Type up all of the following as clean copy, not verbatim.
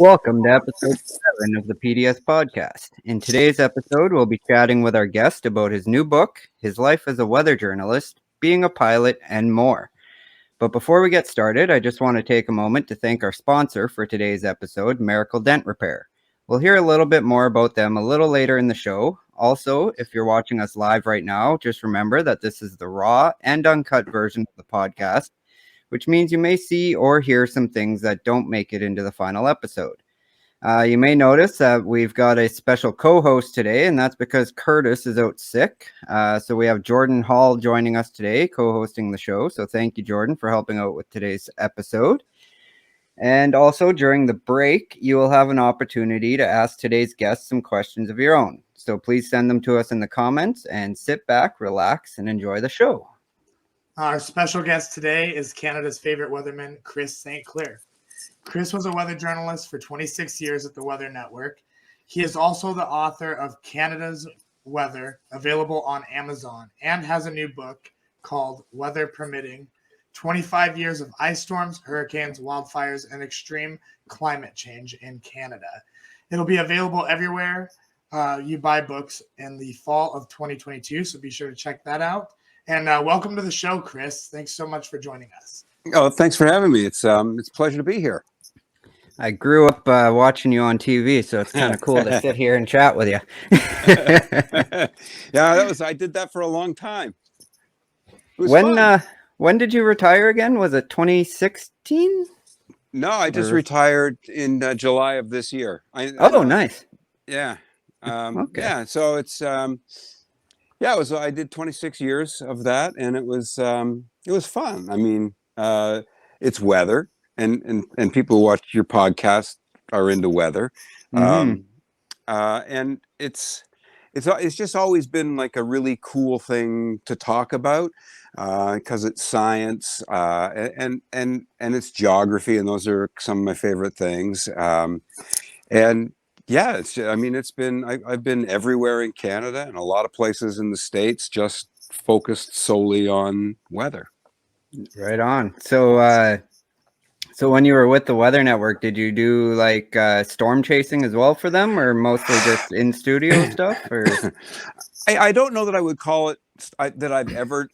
Welcome to episode 7 of the PDS podcast. In today's episode, we'll be chatting with our guest about his new book, his life as a weather journalist, being a pilot, and more. But before we get started, I just want to take a moment to thank our sponsor for today's episode, Miracle Dent Repair. We'll hear a little bit more about them a little later in the show. Also, if you're watching us live right now, just remember that this is the raw and uncut version of the podcast, which means you may see or hear some things that don't make it into the final episode. You may notice that we've got a special co-host today, and that's because Curtis is out sick. So we have Jordan Hall joining us today, co-hosting the show. So thank you, Jordan, for helping out with today's episode. And also during the break, you will have an opportunity to ask today's guests some questions of your own. So please send them to us in the comments and sit back, relax, and enjoy the show. Our special guest today is Canada's favorite weatherman, Chris St Clair. Chris was a weather journalist for 26 years at the Weather Network. He is also the author of Canada's Weather, available on Amazon, and has a new book called Weather Permitting, 25 Years of Ice Storms, Hurricanes, Wildfires, and Extreme Climate Change in Canada. It'll be available everywhere you buy books in the fall of 2022, so be sure to check that out. And welcome to the show, Chris. Thanks so much for joining us. Oh, thanks for having me. It's a pleasure to be here. I grew up watching you on TV, so it's kind of cool to sit here and chat with you. Yeah, I did that for a long time. When did you retire again? Was it 2016? No, I just retired in July of this year. Nice. Yeah. Okay. Yeah. So it's I did 26 years of that, and it was fun. I mean, it's weather, and people who watch your podcast are into weather, and it's just always been like a really cool thing to talk about because it's science and it's geography, and those are some of my favorite things. And yeah, I've been everywhere in Canada and a lot of places in the States, just focused solely on weather. Right on. So when you were with the Weather Network, did you do like storm chasing as well for them, or mostly just in studio stuff? Or I don't know that I would call it that I've ever.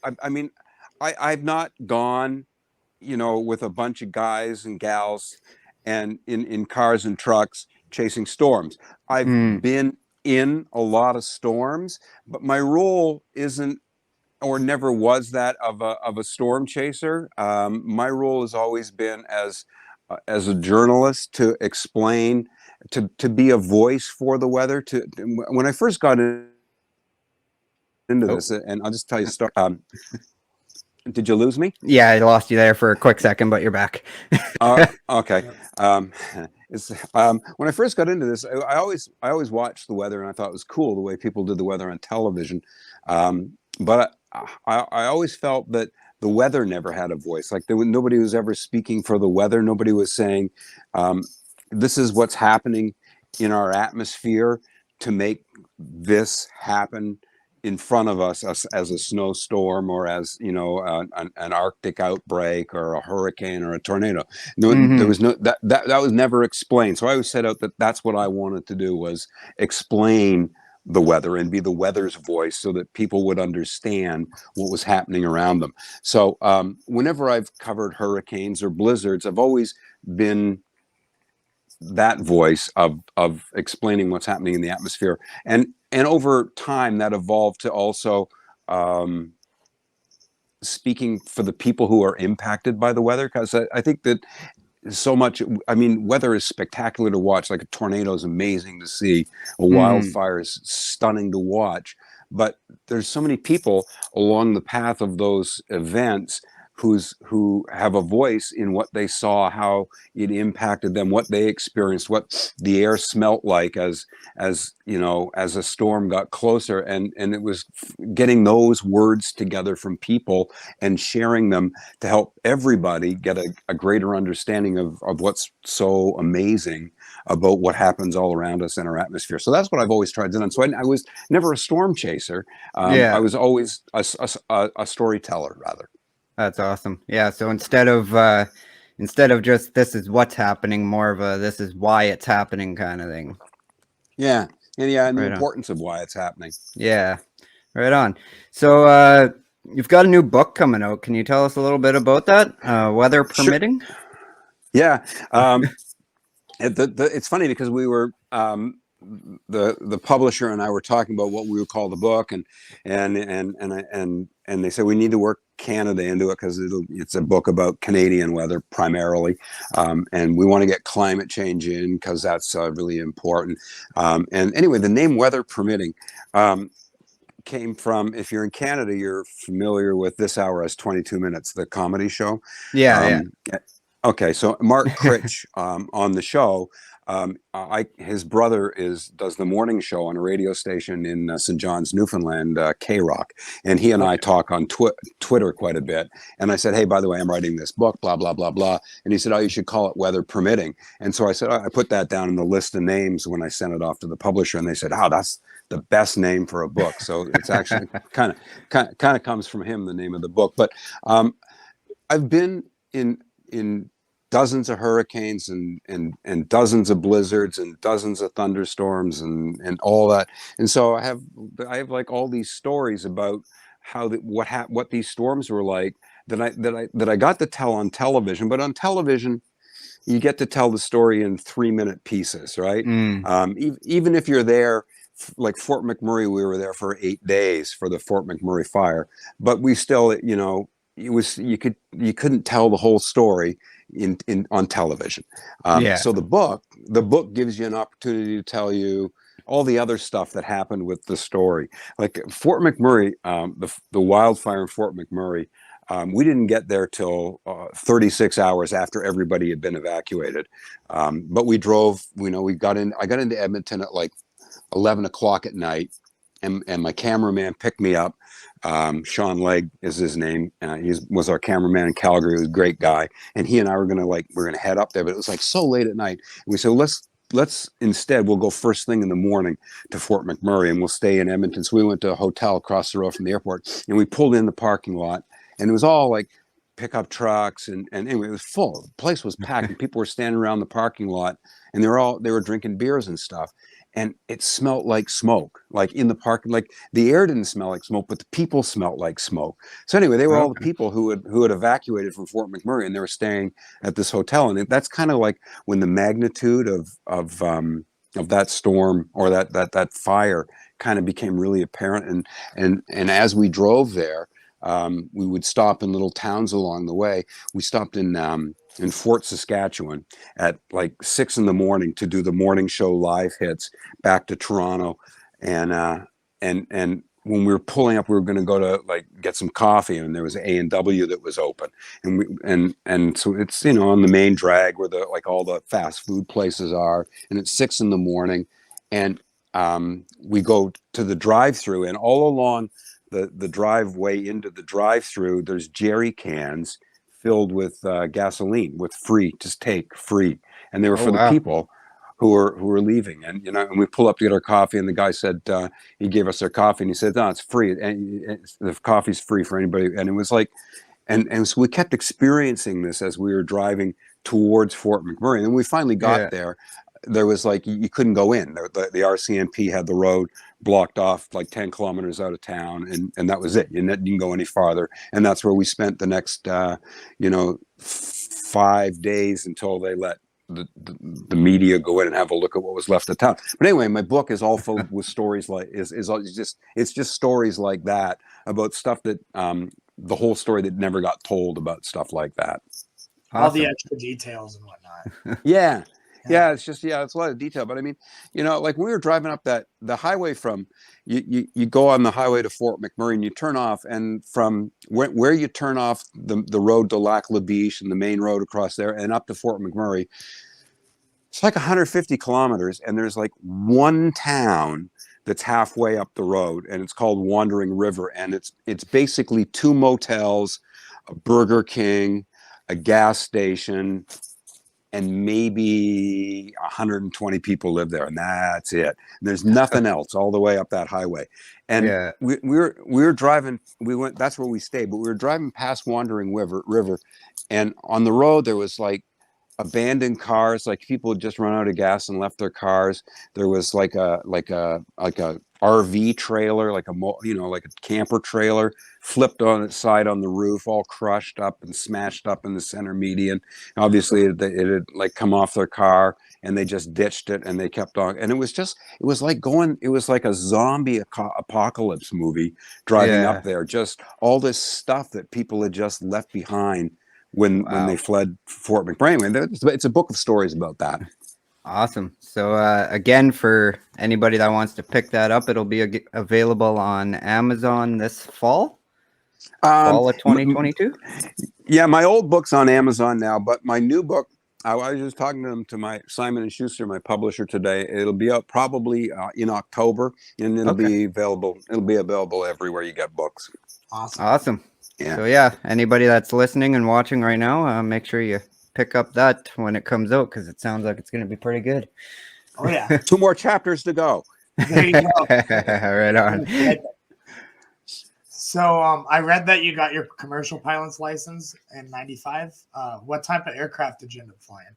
I've not gone, with a bunch of guys and gals, and in cars and trucks chasing storms. I've been in a lot of storms, but my role isn't, or never was, that of a storm chaser. My role has always been as a journalist to explain, to be a voice for the weather. When I first got into this, and I'll just tell you a story. Did you lose me? Yeah, I lost you there for a quick second, but you're back. Okay. When I first got into this, I always watched the weather, and I thought it was cool the way people did the weather on television. But I always felt that the weather never had a voice. Like nobody was ever speaking for the weather. Nobody was saying, this is what's happening in our atmosphere to make this happen in front of us as a snowstorm, or as an Arctic outbreak, or a hurricane, or a tornado. There was that was never explained. So I always set out that that's what I wanted to do, was explain the weather and be the weather's voice, so that people would understand what was happening around them. So whenever I've covered hurricanes or blizzards, I've always been that voice of explaining what's happening in the atmosphere. And over time, that evolved to also speaking for the people who are impacted by the weather, because I think that so much. I mean, weather is spectacular to watch. Like a tornado is amazing to see. A wildfire is stunning to watch. But there's so many people along the path of those events who have a voice in what they saw, how it impacted them, what they experienced, what the air smelt like as a storm got closer, and it was getting those words together from people and sharing them to help everybody get a greater understanding of what's so amazing about what happens all around us in our atmosphere. So that's what I've always tried to do. So I was never a storm chaser. I was always a storyteller, rather. That's awesome. Yeah. So instead of instead of just this is what's happening, more of a this is why it's happening kind of thing. Yeah, and the Right on. importance of why it's happening. Yeah, right on. So you've got a new book coming out. Can you tell us a little bit about that? Weather Sure. permitting? Yeah. It's funny because we were the publisher and I were talking about what we would call the book, and they said we need to work Canada into it because it's a book about Canadian weather primarily, and we want to get climate change in because that's really important. And anyway, the name Weather Permitting came from, if you're in Canada, you're familiar with This Hour Has 22 Minutes, the comedy show. Yeah, Okay, so Mark Critch on the show, his brother does the morning show on a radio station in St. John's, Newfoundland, K-Rock, and he and I talk on Twitter quite a bit. And I said, hey, by the way, I'm writing this book, blah blah blah blah. And he said, oh, you should call it Weather Permitting. And so I said, I put that down in the list of names when I sent it off to the publisher, and they said, oh, that's the best name for a book. So it's actually kind of comes from him, the name of the book. But I've been in dozens of hurricanes and dozens of blizzards and dozens of thunderstorms and all that. And so I have like all these stories about how what these storms were like that I got to tell on television. But on television, you get to tell the story in 3-minute pieces, right? Even if you're there, like Fort McMurray, we were there for 8 days for the Fort McMurray fire, but we still, you couldn't tell the whole story on television. So the book gives you an opportunity to tell you all the other stuff that happened with the story. Like Fort McMurray, the wildfire in Fort McMurray, we didn't get there till 36 hours after everybody had been evacuated. But we drove, I got into Edmonton at like 11 o'clock at night, and my cameraman picked me up. Sean Legg is his name. He was our cameraman in Calgary. He was a great guy. And he and I were gonna head up there, but it was like so late at night. And we said, let's instead, we'll go first thing in the morning to Fort McMurray and we'll stay in Edmonton. So we went to a hotel across the road from the airport, and we pulled in the parking lot, and it was all like pickup trucks. And anyway, it was full. The place was packed, and people were standing around the parking lot, and they were drinking beers and stuff. And it smelled like smoke, like in the parking. Like the air didn't smell like smoke, but the people smelled like smoke. So anyway, they were all the people who had evacuated from Fort McMurray, and they were staying at this hotel. And that's kind of like when the magnitude of that storm or that fire kind of became really apparent. And as we drove there, we would stop in little towns along the way. We stopped in Fort Saskatchewan at like 6 a.m. to do the morning show live hits back to Toronto. And when we were pulling up, we were going to go to like get some coffee, and there was A&W that was open. And so it's, on the main drag where all the fast food places are. And it's 6 a.m. And we go to the drive-through, and all along the driveway into the drive-through, there's jerry cans filled with gasoline with free, and they were for the people who were leaving. And and we pull up to get our coffee, and the guy said he gave us our coffee, and he said, no, it's free, and the coffee's free for anybody. And it was like, and so we kept experiencing this as we were driving towards Fort McMurray. And when we finally got there, there was like, you couldn't go in. The RCMP had the road blocked off like 10 kilometers out of town, and that was it. You didn't go any farther. And that's where we spent the next 5 days until they let the media go in and have a look at what was left of town. But anyway, my book is all filled with stories like it's just stories like that about stuff that the whole story that never got told about stuff like that. All the extra details and whatnot. Yeah, it's just, it's a lot of detail. But I mean, like when we were driving up the highway from, you go on the highway to Fort McMurray, and you turn off, and from where you turn off the road to Lac La Biche and the main road across there and up to Fort McMurray, it's like 150 kilometers. And there's like one town that's halfway up the road, and it's called Wandering River. And it's basically 2 motels, a Burger King, a gas station, and maybe 120 people live there, and that's it. And there's nothing else all the way up that highway. And we were driving. We went. That's where we stayed. But we were driving past Wandering River, and on the road there was like abandoned cars, like people had just run out of gas and left their cars. There was like a RV trailer, like like a camper trailer, flipped on its side on the roof, all crushed up and smashed up in the center median. Obviously it had like come off their car, and they just ditched it and they kept on. And it was like a zombie apocalypse movie driving Yeah. up there, just all this stuff that people had just left behind when they fled Fort McMurray. It's a book of stories about that. Awesome. So again, for anybody that wants to pick that up, it'll be available on Amazon this fall of 2022. Yeah, my old book's on Amazon now, but my new book, I was just talking to my Simon & Schuster, my publisher, today. It'll be out probably in October, and it'll be available. It'll be available everywhere you get books. Awesome. Yeah. So yeah, anybody that's listening and watching right now, make sure you pick up that when it comes out, because it sounds like it's going to be pretty good. Oh yeah. 2 more chapters to go. There you go. Right on. So I read that you got your commercial pilot's license in '95. What type of aircraft did you end up flying?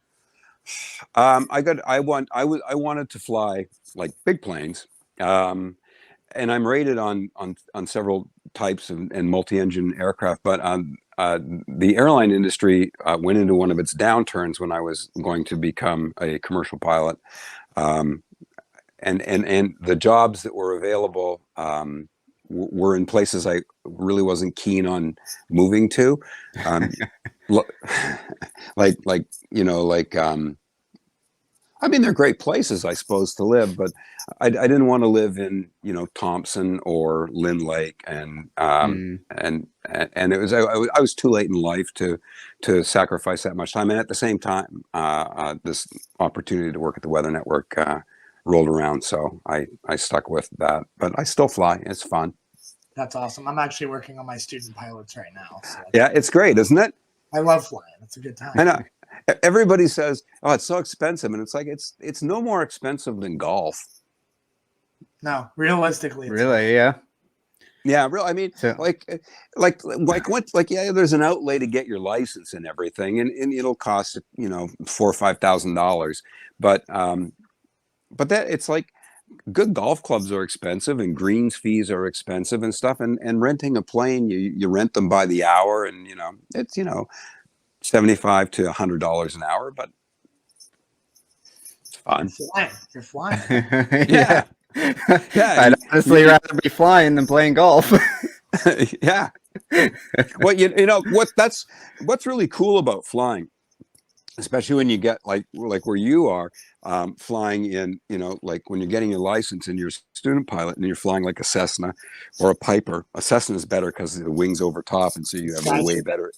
I wanted to fly like big planes. And I'm rated on several types and multi-engine aircraft, but the airline industry went into one of its downturns when I was going to become a commercial pilot, and the jobs that were available were in places I really wasn't keen on moving to, I mean, they're great places, I suppose, to live, but I didn't want to live in, Thompson or Lynn Lake, and it was I was too late in life to sacrifice that much time. And at the same time, this opportunity to work at the Weather Network rolled around, so I stuck with that. But I still fly; it's fun. That's awesome. I'm actually working on my student pilots right now. So yeah, it's great, isn't it? I love flying. It's a good time. I know. Everybody says, "Oh, it's so expensive," and it's like it's no more expensive than golf. No, realistically, Really, yeah. Yeah, real. I mean, So, yeah, there's an outlay to get your license and everything, and it'll cost $4,000 or $5,000. But that it's like good golf clubs are expensive, and greens fees are expensive and stuff, and renting a plane, you rent them by the hour, and it's $75 to $100 an hour, but it's fun. You're flying. Yeah. I'd honestly rather be flying than playing golf. Yeah. Well, what's really cool about flying, especially when you get like where you are, flying in, like when you're getting your license and you're a student pilot and you're flying like a Cessna or a Piper. A Cessna is better because the wings over top, and so you have a way better.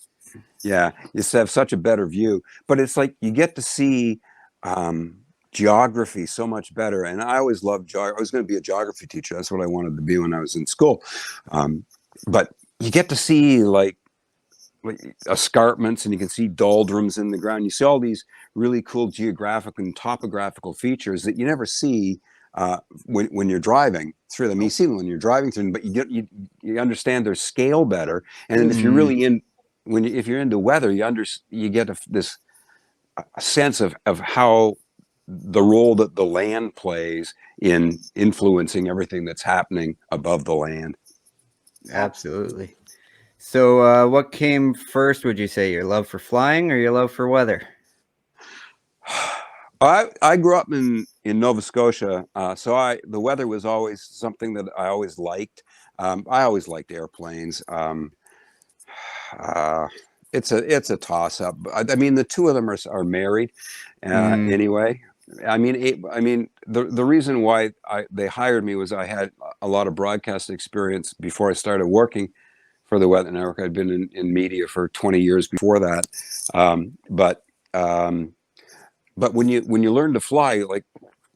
Yeah, you have such a better view, but it's like you get to see geography so much better. And I always loved geography. I was going to be a geography teacher. That's what I wanted to be when I was in school. But you get to see like escarpments, and you can see doldrums in the ground. You see all these really cool geographic and topographical features that you never see when you're driving through them. You see them when you're driving through them, but you understand their scale better. And then if you're really if you're into weather, you get this sense of how the role that the land plays in influencing everything that's happening above the land. Absolutely. So what came first, would you say, your love for flying or your love for weather? I grew up in Nova Scotia, so the weather was always something that I always liked. I always liked airplanes. It's a toss up. I mean, the two of them are married anyway. I mean, the reason why they hired me was I had a lot of broadcast experience before I started working for the Weather Network. I'd been in media for 20 years before that. But when you learn to fly,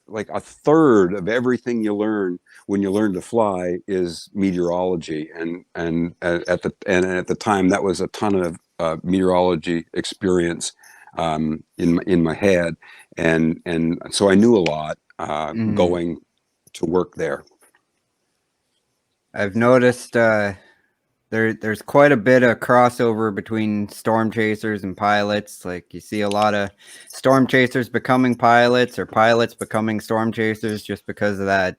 like a third of everything you learn when you learn to fly is meteorology, and at the time that was a ton of meteorology experience in my head, and so I knew a lot going to work there. I've noticed There's quite a bit of crossover between storm chasers and pilots. Like you see a lot of storm chasers becoming pilots or pilots becoming storm chasers just because of that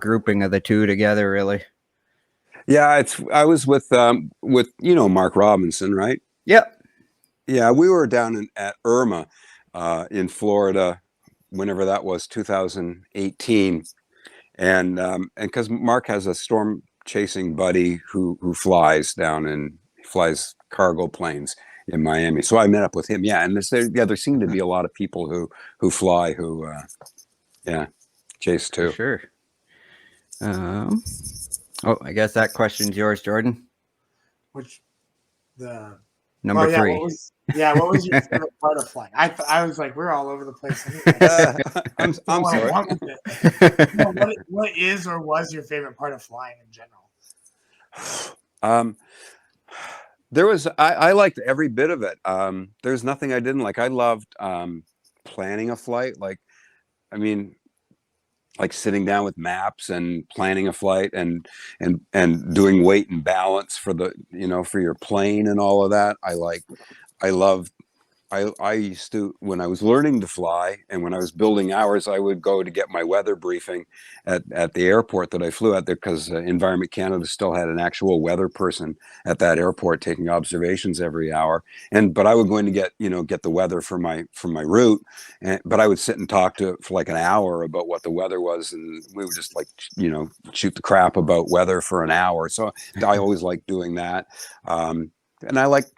grouping of the two together, really. Yeah, I was with Mark Robinson, right? Yep. Yeah, we were down at Irma in Florida, whenever that was, 2018, and because Mark has a storm chasing buddy who flies flies cargo planes in Miami, so I met up with him. Yeah, and there seem to be a lot of people who fly who chase too. For sure. I guess that question's yours, Jordan. Which the Number 3. What was your favorite part of flying? I was like, we're all over the place. I'm sorry. What is or was your favorite part of flying in general? I liked every bit of it. There's nothing I didn't like. I loved planning a flight. Like sitting down with maps and planning a flight and doing weight and balance for for your plane and all of that. I used to, when I was learning to fly and when I was building hours, I would go to get my weather briefing at the airport that I flew at there, because Environment Canada still had an actual weather person at that airport taking observations every hour. But I would go in to get the weather for my route, but I would sit and talk for like an hour about what the weather was, and we would just shoot the crap about weather for an hour. So I always liked doing that. And I liked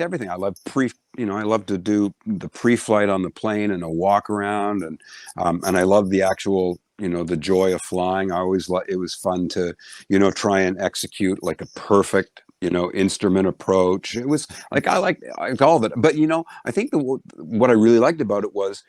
everything. I love to do the pre-flight on the plane and a walk around, and I love the actual, the joy of flying. It was fun to, try and execute like a perfect, instrument approach. It was like, I liked all of it. But, I think what I really liked about it was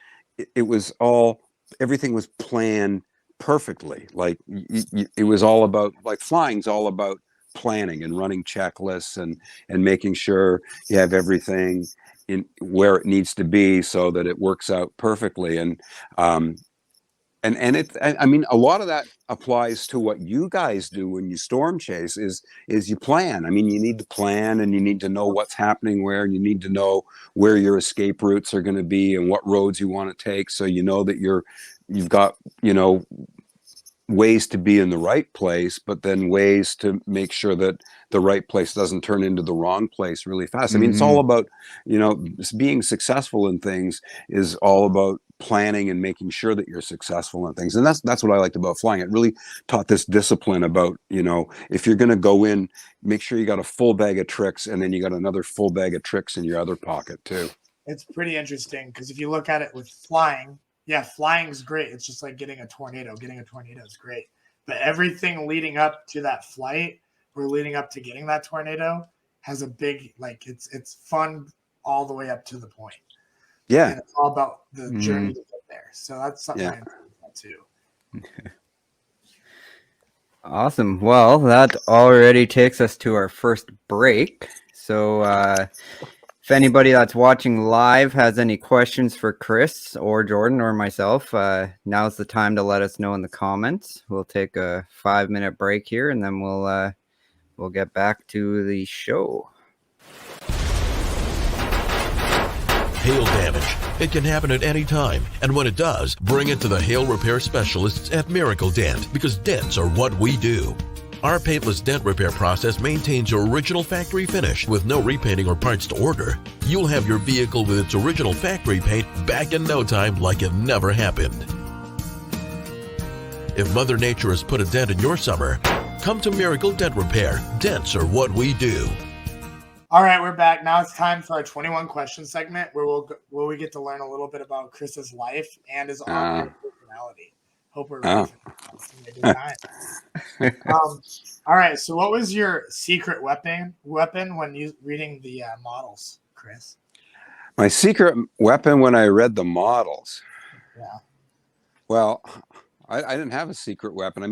everything was planned perfectly. Like it was all about, like, flying's all about planning and running checklists and making sure you have everything in where it needs to be so that it works out perfectly. And a lot of that applies to what you guys do when you storm chase is you plan. You need to plan, and you need to know what's happening where, and you need to know where your escape routes are going to be and what roads you want to take, so that you've got ways to be in the right place, but then ways to make sure that the right place doesn't turn into the wrong place really fast. It's all about, being successful in things is all about planning and making sure that you're successful in things. And that's what I liked about flying. It really taught this discipline about, if you're going to go in, make sure you got a full bag of tricks, and then you got another full bag of tricks in your other pocket too. It's pretty interesting, because if you look at it with flying, yeah, flying's great. It's just like getting a tornado. Getting a tornado is great. But everything leading up to that flight or leading up to getting that tornado has a big, it's fun all the way up to the point. Yeah. And it's all about the journey to get there. So that's something I enjoy too. Awesome. Well, that already takes us to our first break. So, if anybody that's watching live has any questions for Chris or Jordan or myself, now's the time to let us know in the comments. We'll take a 5-minute break here, and then we'll get back to the show. Hail damage. It can happen at any time, and when it does, bring it to the hail repair specialists at Miracle Dent, because dents are what we do. Our paintless dent repair process maintains your original factory finish with no repainting or parts to order. You'll have your vehicle with its original factory paint back in no time, like it never happened. If Mother Nature has put a dent in your summer, come to Miracle Dent Repair. Dents are what we do. All right, we're back. Now it's time for our 21 question segment, where we get to learn a little bit about Chris's life and his on-air personality. Hope we're ready for time. All right, so what was your secret weapon when you reading the models, Chris? My secret weapon when I read the models? Yeah. Well, I didn't have a secret weapon.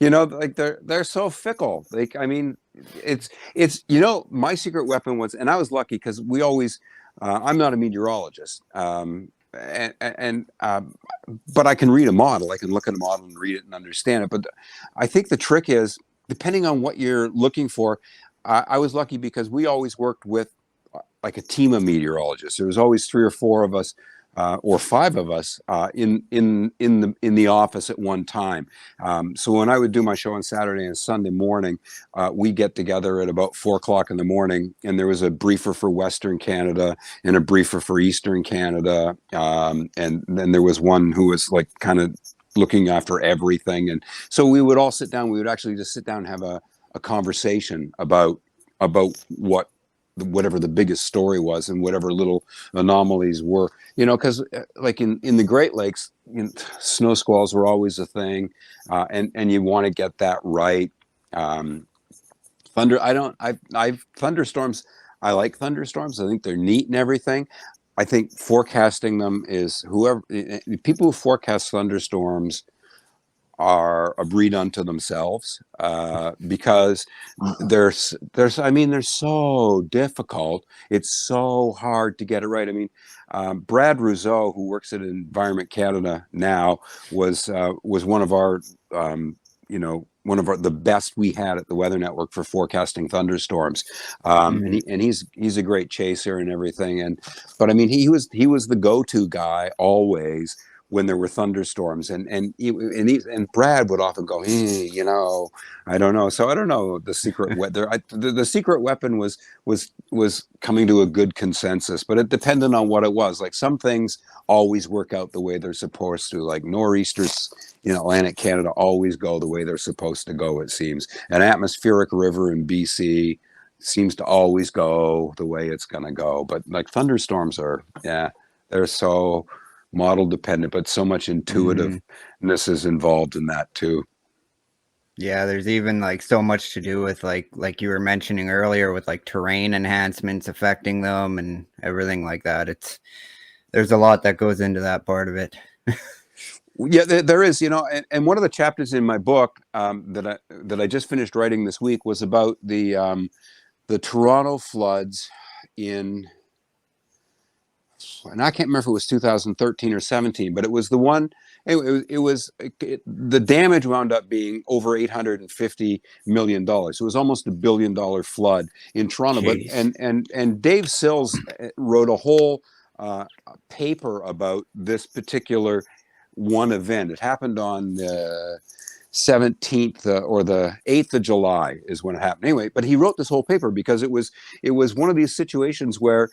They're so fickle. It's my secret weapon was, and I was lucky because we always, I'm not a meteorologist, but I can read a model. I can look at a model and read it and understand it. But I think the trick is depending on what you're looking for, I was lucky because we always worked with like a team of meteorologists. There was always 3 or 4 of us, or 5 of us in the office at one time. So when I would do my show on Saturday and Sunday morning, we get together at about 4 o'clock in the morning, and there was a briefer for Western Canada and a briefer for Eastern Canada, and then there was one who was like kind of looking after everything. And so we would all sit down. We would actually just sit down and have a conversation about whatever the biggest story was and whatever little anomalies were, because like in the Great Lakes, snow squalls were always a thing, and you want to get that right. Thunderstorms. I like thunderstorms. I think they're neat and everything. I think forecasting them is people who forecast thunderstorms are a breed unto themselves, because they're so difficult. It's so hard to get it right. I mean, Brad Rousseau, who works at Environment Canada now, was one of our the best we had at the Weather Network for forecasting thunderstorms, and he's a great chaser and everything. But I mean, he was the go-to guy always when there were thunderstorms, and Brad would often go, I don't know. So I don't know the secret weather. The secret weapon was coming to a good consensus, but it depended on what it was. Like some things always work out the way they're supposed to. Like nor'easters in Atlantic Canada always go the way they're supposed to go. It seems an atmospheric river in BC seems to always go the way it's going to go. But like thunderstorms they're so model dependent, but so much intuitiveness is involved in that too. Yeah, there's even like so much to do with like you were mentioning earlier with like terrain enhancements affecting them and everything like that. There's a lot that goes into that part of it. Yeah, there is, and one of the chapters in my book that I just finished writing this week was about the Toronto floods and I can't remember if it was 2013 or 17, but it was the one. The damage wound up being over $850 million. It was almost $1 billion flood in Toronto. Jeez. But and Dave Sills wrote a whole paper about this particular one event. It happened on the 17th or the 8th of July is when it happened. Anyway, but he wrote this whole paper because it was one of these situations where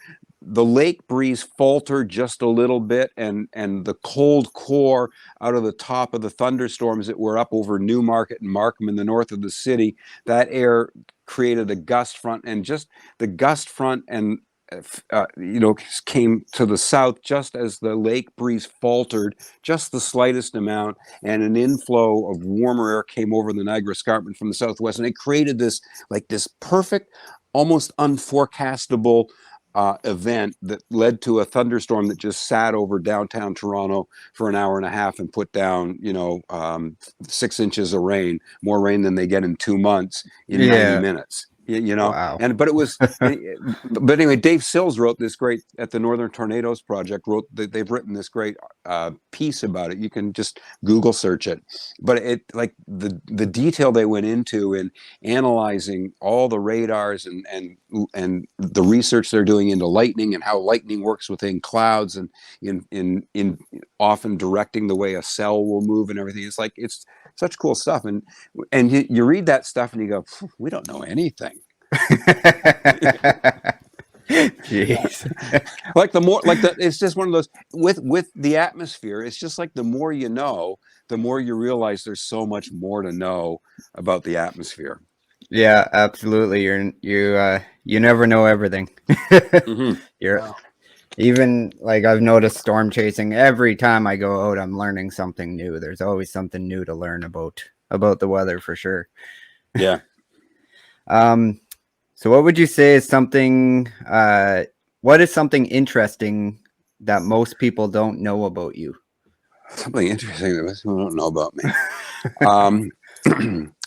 the lake breeze faltered just a little bit, and the cold core out of the top of the thunderstorms that were up over Newmarket and Markham in the north of the city, that air created a gust front, and just the gust front and came to the south just as the lake breeze faltered just the slightest amount, and an inflow of warmer air came over the Niagara Escarpment from the southwest, and it created this perfect, almost unforecastable event that led to a thunderstorm that just sat over downtown Toronto for an hour and a half and put down 6 inches of rain, more rain than they get in 2 months in 90 minutes. Wow. But it was, but anyway, Dave Sills wrote this great at the Northern Tornadoes Project. They've written this great piece about it. You can just Google search it. But it the detail they went into in analyzing all the radars and the research they're doing into lightning and how lightning works within clouds and in often directing the way a cell will move and everything. It's such cool stuff, and you read that stuff and you go, we don't know anything. Jeez. It's just one of those with the atmosphere. It's just like the more you know, the more you realize there's so much more to know about the atmosphere. Yeah, absolutely. You never know everything. Even like I've noticed storm chasing, every time I go out, I'm learning something new. There's always something new to learn about the weather for sure. Yeah. So what would you say is something, what is something interesting that most people don't know about you? Something interesting that most people don't know about me.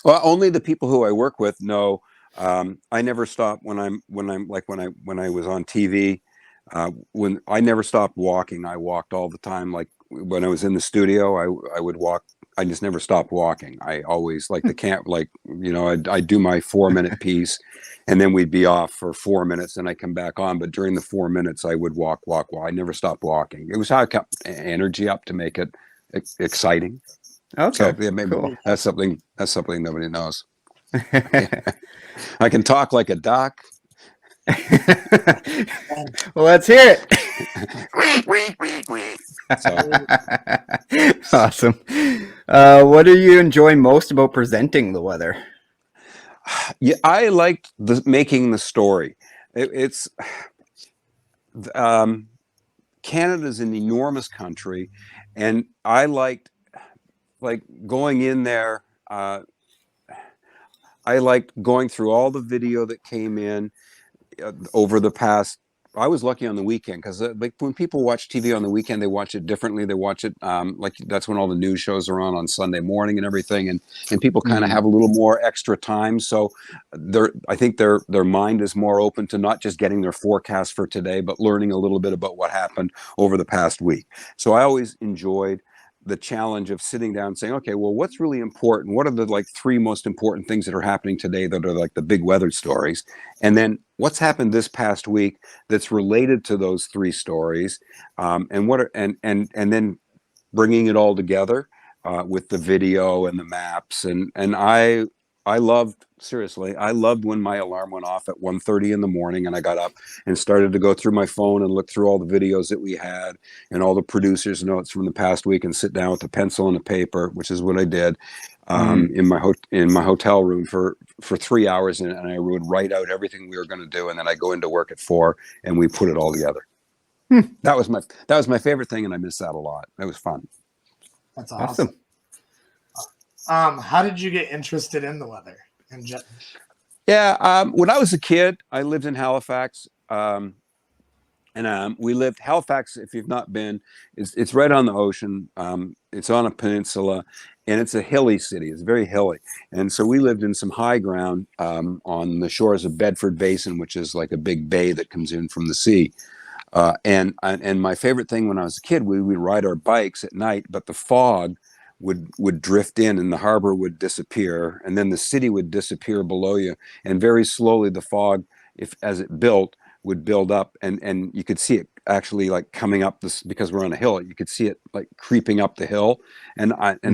Well, only the people who I work with know. I never stop when I was on TV. When I never stopped walking, I walked all the time. Like when I was in the studio, I would walk I just never stopped walking. I always like the camp, like, you know, I do my 4 minute piece and then we'd be off for 4 minutes and I come back on. But during the 4 minutes, I would walk. I never stopped walking. It was how I kept energy up to make it exciting. Okay, So yeah, maybe cool. that's something nobody knows. I can talk like a duck. Well, let's hear it. So, Awesome. What do you enjoy most about presenting the weather? yeah, I liked making the story. It's Canada's an enormous country, and I liked going in there. I liked going through all the video that came in over the past. I was lucky on the weekend because like when people watch TV on the weekend, they watch it differently. They watch it like that's when all the news shows are on Sunday morning and everything, and people kind of have a little more extra time. So I think their mind is more open to not just getting their forecast for today, but learning a little bit about what happened over the past week. So I always enjoyed the challenge of sitting down and saying, okay, well, what's really important? What are the like 3 most important things that are happening today that are like the big weather stories? And then what's happened this past week that's related to those 3 stories? And what are, and then bringing it all together with the video and the maps. And I loved when my alarm went off at 1:30 in the morning and I got up and started to go through my phone and look through all the videos that we had and all the producers' notes from the past week and sit down with a pencil and a paper, which is what I did in my hotel room for 3 hours, and I would write out everything we were going to do, and then I go into work at 4 and we put it all together. That was my favorite thing, and I miss that a lot. It was fun. That's awesome. How did you get interested in the weather? Yeah, when I was a kid, I lived in Halifax, and we lived Halifax. If you've not been, it's right on the ocean. It's on a peninsula, and it's a hilly city. It's very hilly, and so we lived in some high ground on the shores of Bedford Basin, which is like a big bay that comes in from the sea. And my favorite thing when I was a kid, we would ride our bikes at night, but the fog would drift in and the harbor would disappear, and then the city would disappear below you, and very slowly the fog, as it built, would build up, and you could see it actually like coming up this, because we're on a hill, you could see it like creeping up the hill,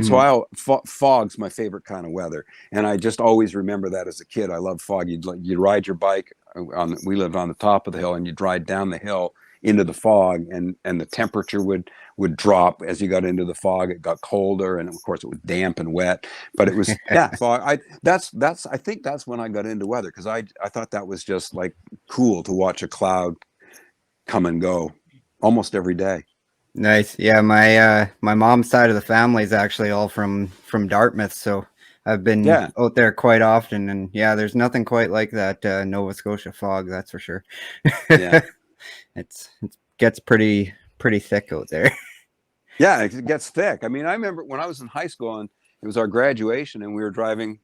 so fog's my favorite kind of weather, and I just always remember that as a kid. I love fog. You'd ride your bike we lived on the top of the hill, and you'd ride down the hill into the fog, and the temperature would drop as you got into the fog. It got colder, and of course it was damp and wet, but it was fog. I think that's when I got into weather, because I thought that was just like cool to watch a cloud come and go almost every day. Nice. Yeah, my mom's side of the family is actually all from Dartmouth, so I've been out there quite often, and yeah, there's nothing quite like that Nova Scotia fog, that's for sure. Yeah. It gets pretty thick out there. Yeah, it gets thick. I mean, I remember when I was in high school and it was our graduation, and we were driving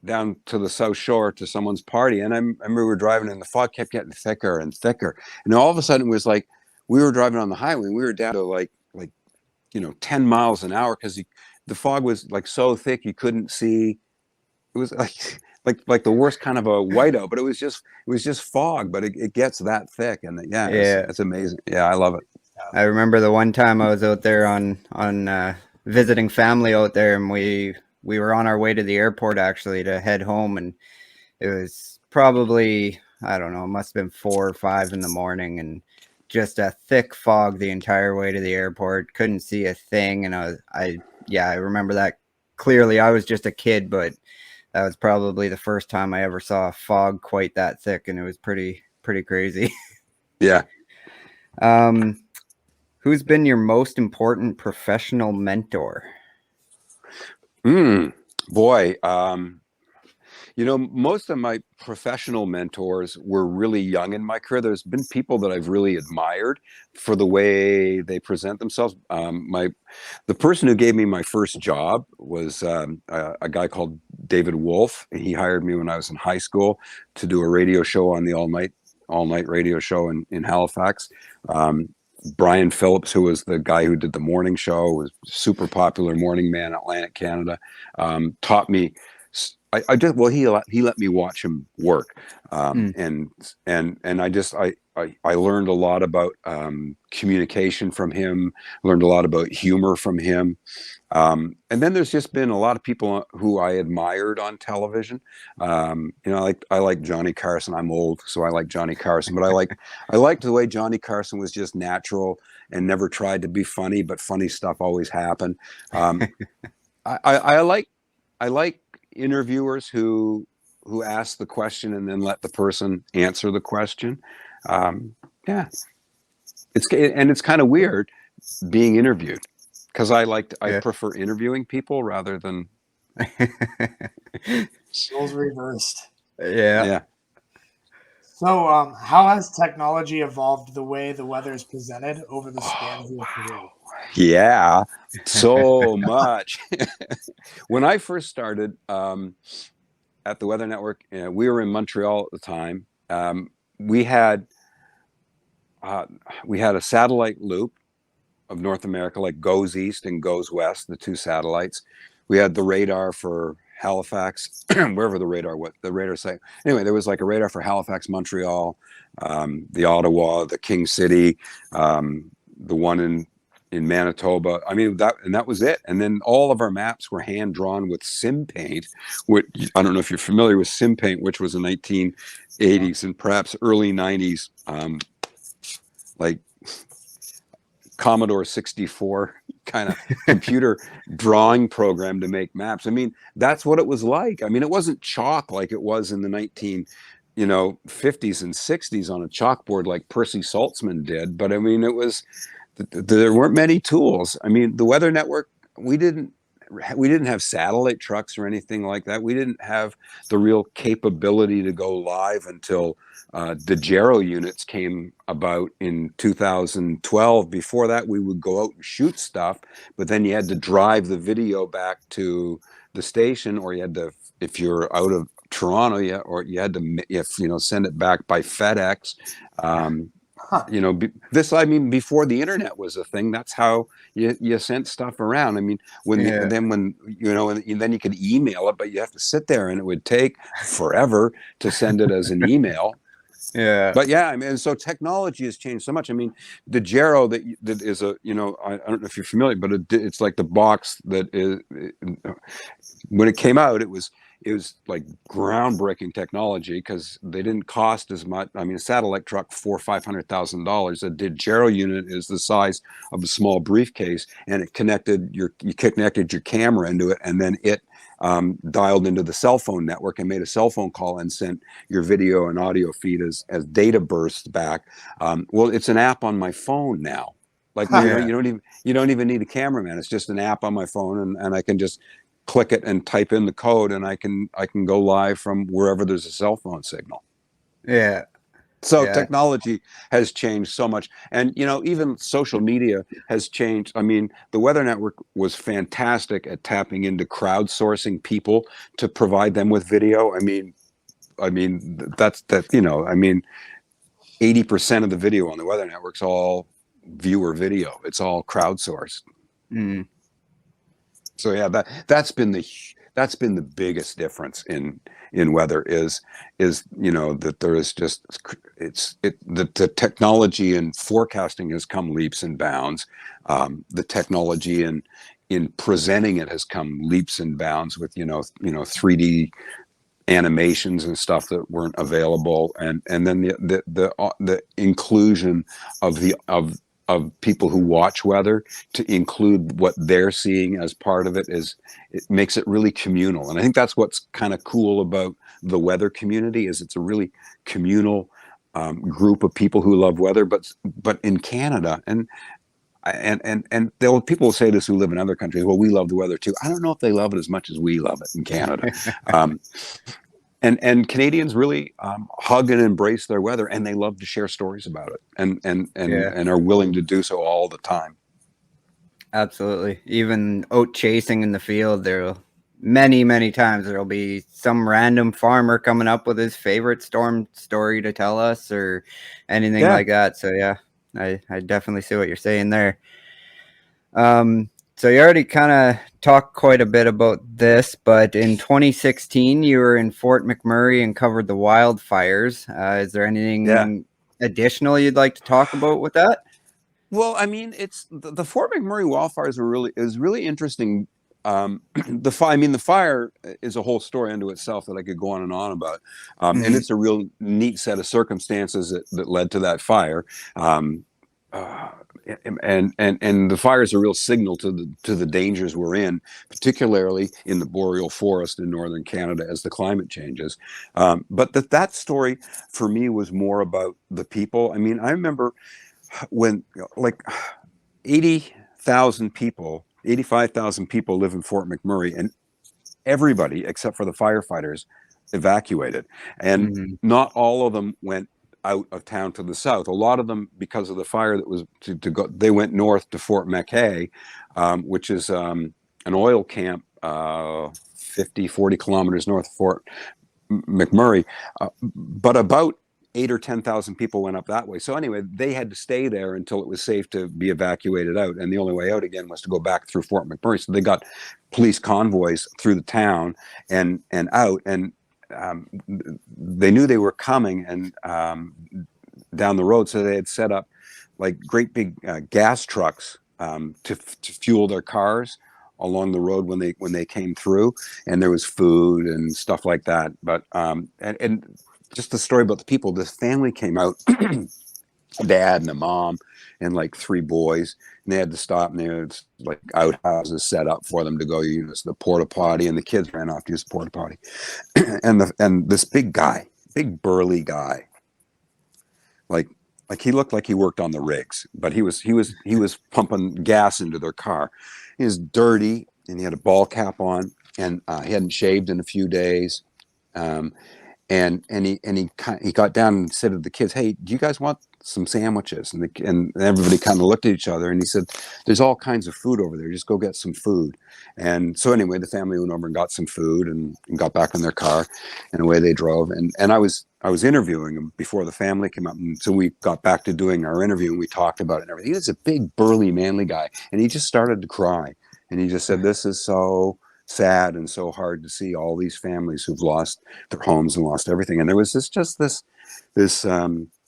down to the South Shore to someone's party, and I remember we were driving and the fog kept getting thicker and thicker, and all of a sudden it was like we were driving on the highway and we were down to like 10 miles an hour, because the fog was like so thick you couldn't see. It was like the worst kind of a whiteout, but it was just fog, but it gets that thick, and it's amazing. Yeah, I love it. I remember the one time I was out there on visiting family out there, and we were on our way to the airport actually to head home, and it was probably, I don't know, it must have been 4 or 5 in the morning, and just a thick fog the entire way to the airport. Couldn't see a thing, and I remember that clearly. I was just a kid, but that was probably the first time I ever saw a fog quite that thick, and it was pretty crazy. Yeah. Who's been your most important professional mentor? Boy, most of my professional mentors were really young in my career. There's been people that I've really admired for the way they present themselves. The person who gave me my first job was a guy called David Wolf. He hired me when I was in high school to do a radio show on the all night radio show in Halifax. Brian Phillips, who was the guy who did the morning show, was super popular morning man, Atlantic Canada, taught me. I just he let me watch him work, and I learned a lot about communication from him. Learned a lot about humor from him. And then there's just been a lot of people who I admired on television. I like Johnny Carson. I'm old, so I like Johnny Carson, but I liked the way Johnny Carson was just natural and never tried to be funny, but funny stuff always happened. I like interviewers who ask the question and then let the person answer the question. Yeah, it's kind of weird being interviewed, because I prefer interviewing people rather than Roles reversed. Yeah. So, how has technology evolved the way the weather is presented over the span of your career? Yeah, so much. When I first started at the Weather Network, we were in Montreal at the time. We had a satellite loop of North America, like goes east and goes west, the two satellites. We had the radar for Halifax, wherever the radar site. Anyway, there was like a radar for Halifax, Montreal, the Ottawa, the King City, the one in Manitoba. I mean, that was it. And then all of our maps were hand drawn with sim paint, which I don't know if you're familiar with sim paint, which was in 1980s and perhaps early 90s, like Commodore 64 kind of computer drawing program to make maps. I mean, that's what it was like. I mean, it wasn't chalk like it was in the 50s and 60s on a chalkboard like Percy Saltzman did. But I mean, there weren't many tools. I mean, the Weather Network, we didn't have satellite trucks or anything like that. We didn't have the real capability to go live until the gyro units came about in 2012. Before that, we would go out and shoot stuff, but then you had to drive the video back to the station, or you had to, if you're out of Toronto, you had to send it back by FedEx. I mean, before the internet was a thing, that's how you sent stuff around. I mean, then you could email it, but you have to sit there and it would take forever to send it as an email. Yeah. But yeah, I mean, so technology has changed so much. I mean, the gyro that is I don't know if you're familiar, but it's like the box that is, when it came out, it was like groundbreaking technology, because they didn't cost as much. I mean, a satellite truck, $400,000-$500,000. A gyro unit is the size of a small briefcase, and you connected your camera into it, and then it dialed into the cell phone network and made a cell phone call and sent your video and audio feed as data bursts back. Well, it's an app on my phone now. Like you don't even need a cameraman. It's just an app on my phone, and I can just click it and type in the code, and I can go live from wherever there's a cell phone signal. Yeah. So technology has changed so much. And, even social media has changed. I mean, the Weather Network was fantastic at tapping into crowdsourcing people to provide them with video. I mean, that's 80% of the video on the Weather Network's all viewer video. It's all crowdsourced. Mm. So yeah, that's been the biggest difference in weather is that there is just the technology and forecasting has come leaps and bounds. The technology in presenting it has come leaps and bounds with 3D animations and stuff that weren't available, and then the inclusion of people who watch weather to include what they're seeing as part of it makes it really communal. And I think that's what's kind of cool about the weather community, is it's a really communal group of people who love weather, but in Canada, and people will say this who live in other countries, well, we love the weather too. I don't know if they love it as much as we love it in Canada. And Canadians really hug and embrace their weather, and they love to share stories about it, and are willing to do so all the time. Absolutely. Even oat chasing in the field, many times there'll be some random farmer coming up with his favorite storm story to tell us, or anything like that. So yeah, I definitely see what you're saying there. So you already kind of talked quite a bit about this, but in 2016 you were in Fort McMurray and covered the wildfires. Is there Yeah. anything additional you'd like to talk about with that? Well, I mean, it's the Fort McMurray wildfires is really interesting. The fire is a whole story unto itself that I could go on and on about, and it's a real neat set of circumstances that led to that fire. Uh, and the fire is a real signal to the dangers we're in, particularly in the boreal forest in northern Canada as the climate changes. But that story for me was more about the people. I mean, I remember when like 80,000 people, 85,000 people live in Fort McMurray, and everybody except for the firefighters evacuated, and not all of them went out of town to the south. A lot of them, because of the fire that was to go, they went north to Fort McKay, which is an oil camp 40 kilometers north of Fort McMurray, but about 8 or 10,000 people went up that way. So anyway, they had to stay there until it was safe to be evacuated out. And the only way out again was to go back through Fort McMurray. So they got police convoys through the town and out, and they knew they were coming and down the road. So they had set up like great big gas trucks to fuel their cars along the road when they came through, and there was food and stuff like that. But and just the story about the people. This family came out, a dad and a mom and like 3 boys, and they had to stop, and there was like outhouses set up for them to go use the porta potty, and the kids ran off to use the porta potty. and this big guy, big burly guy, like he looked like he worked on the rigs, but he was pumping gas into their car. He was dirty, and he had a ball cap on, and he hadn't shaved in a few days. And he got down and said to the kids, "Hey, do you guys want some sandwiches?" And everybody kind of looked at each other, and he said, "There's all kinds of food over there. Just go get some food." And so anyway, the family went over and got some food and got back in their car, and away they drove. And I was interviewing him before the family came up, and so we got back to doing our interview, and we talked about it and everything. He was a big, burly, manly guy, and he just started to cry, and he just said, "This is so sad and so hard to see all these families who've lost their homes and lost everything." And there was this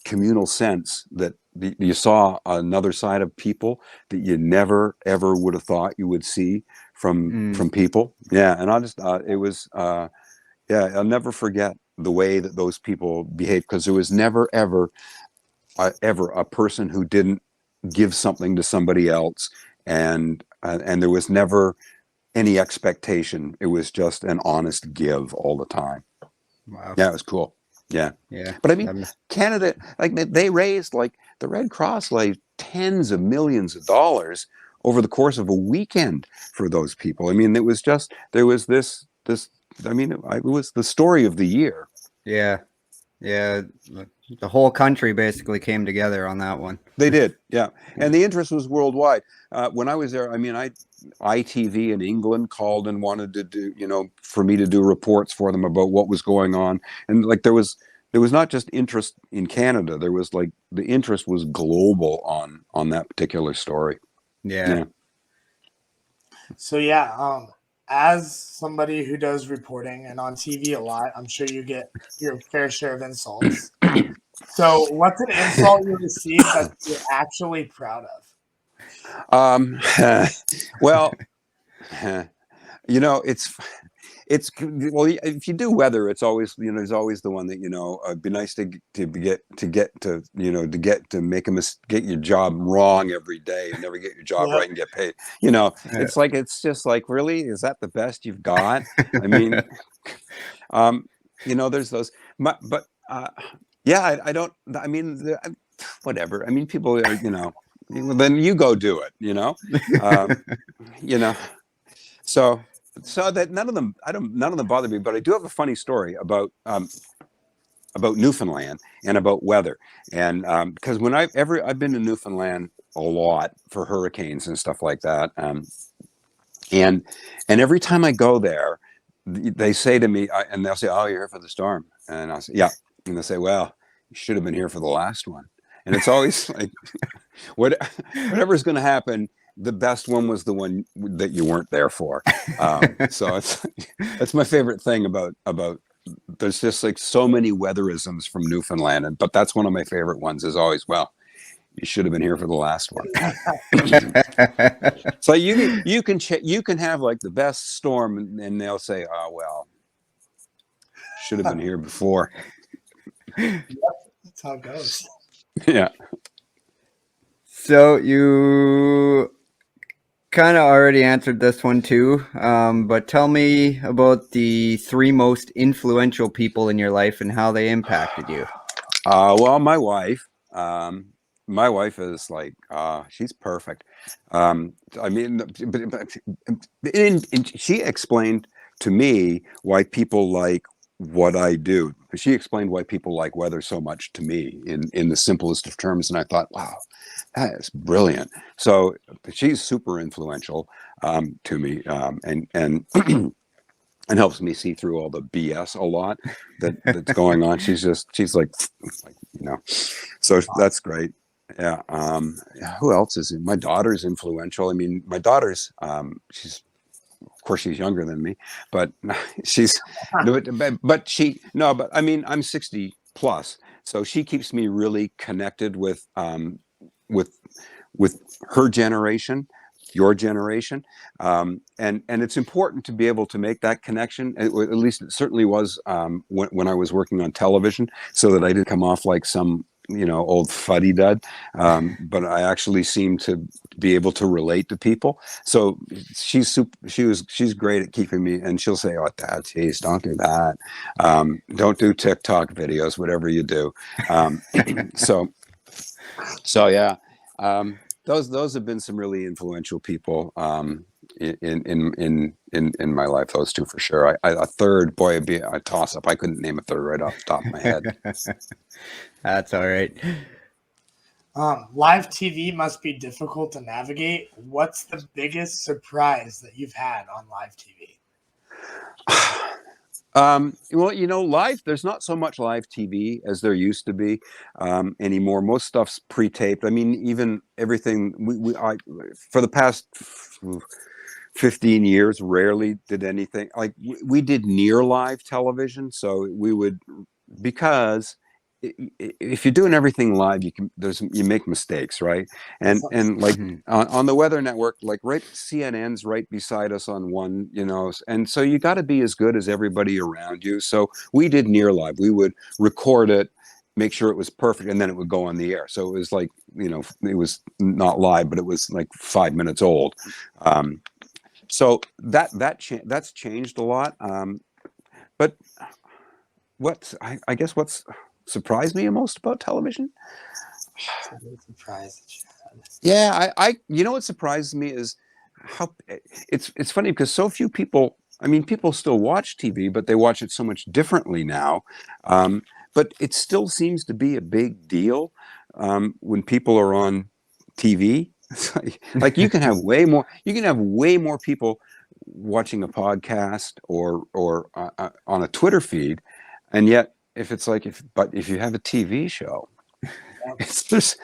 communal sense that you saw another side of people that you never ever would have thought you would see from people. Yeah, and I just it was I'll never forget the way that those people behaved, because there was never ever a person who didn't give something to somebody else, and there was never any expectation. It was just an honest give all the time. Wow. Yeah, it was cool. Yeah. But I mean, Canada, like they raised, like the Red Cross, like tens of millions of dollars over the course of a weekend for those people. I mean, there was this. I mean, it was the story of the year. Yeah. The whole country basically came together on that one. They did, yeah. And the interest was worldwide. When I was there, I mean, ITV in England called and wanted to do, for me to do reports for them about what was going on. And like there was not just interest in Canada. There was like the interest was global on that particular story. Yeah. So as somebody who does reporting and on TV a lot, I'm sure you get your fair share of insults. So what's an insult you received that you're actually proud of? Well, it's well, if you do weather, it's always, there's always the one that, it'd be nice to get your job wrong every day and never get your job right and get paid. It's just like, really, is that the best you've got? I mean, there's those, but I don't, I mean, whatever. I mean, people are, then you go do it, so that none of them bother me. But I do have a funny story about Newfoundland and about weather. And because when I've been to Newfoundland a lot for hurricanes and stuff like that. And every time I go there, they say to me, and they'll say, "Oh, you're here for the storm." And I'll say, "Yeah." And they'll say, "Well, you should have been here for the last one." And it's always like, whatever's going to happen, the best one was the one that you weren't there for. So that's my favorite thing about there's just like so many weatherisms from Newfoundland, but that's one of my favorite ones is always, well, you should have been here for the last one. So you can have like the best storm and they'll say, oh, well, should have been here before. Yep, that's how it goes. Yeah. So you kind of already answered this one too, but tell me about the 3 most influential people in your life and how they impacted you. Well, my wife is like, she's perfect. I mean, she explained to me why people like what I do. She explained why people like weather so much to me in the simplest of terms. And I thought, wow, that is brilliant. So she's super influential to me, and and helps me see through all the BS a lot that's going on. She's like, so that's great. Yeah. Who else is in? My daughter's influential. I mean, my daughter's she's, of course, she's younger than me, but she's, but I mean, I'm 60 plus, so she keeps me really connected with her generation, your generation, and it's important to be able to make that connection. At least it certainly was when I was working on television, so that I didn't come off like some old fuddy-dud, but I actually seem to be able to relate to people. So she's great at keeping me, and she'll say, oh, Dad, geez, don't do that. Don't do TikTok videos, whatever you do. So yeah, those have been some really influential people in my life. Those 2 for sure. A third, boy, it'd be a toss up. I couldn't name a third right off the top of my head. That's all right. Live TV must be difficult to navigate. What's the biggest surprise that you've had on live TV? Well, there's not so much live TV as there used to be anymore. Most stuff's pre-taped. I mean, even everything for the past 15 years, rarely did anything. Like we did near live television. So we would, because if you're doing everything live, you make mistakes, right? And like on the Weather Network, like CNN's right beside us on one, and so you got to be as good as everybody around you. So we did near live. We would record it, make sure it was perfect, and then it would go on the air. So it was like, it was not live, but it was like 5 minutes old. So that's changed a lot. But I guess what's surprised me most about television? Yeah, what surprises me is how it's funny because so few people, I mean, people still watch TV, but they watch it so much differently now. But it still seems to be a big deal when people are on TV. Like you can have way more people watching a podcast or on a Twitter feed, and yet if you have a TV show, there's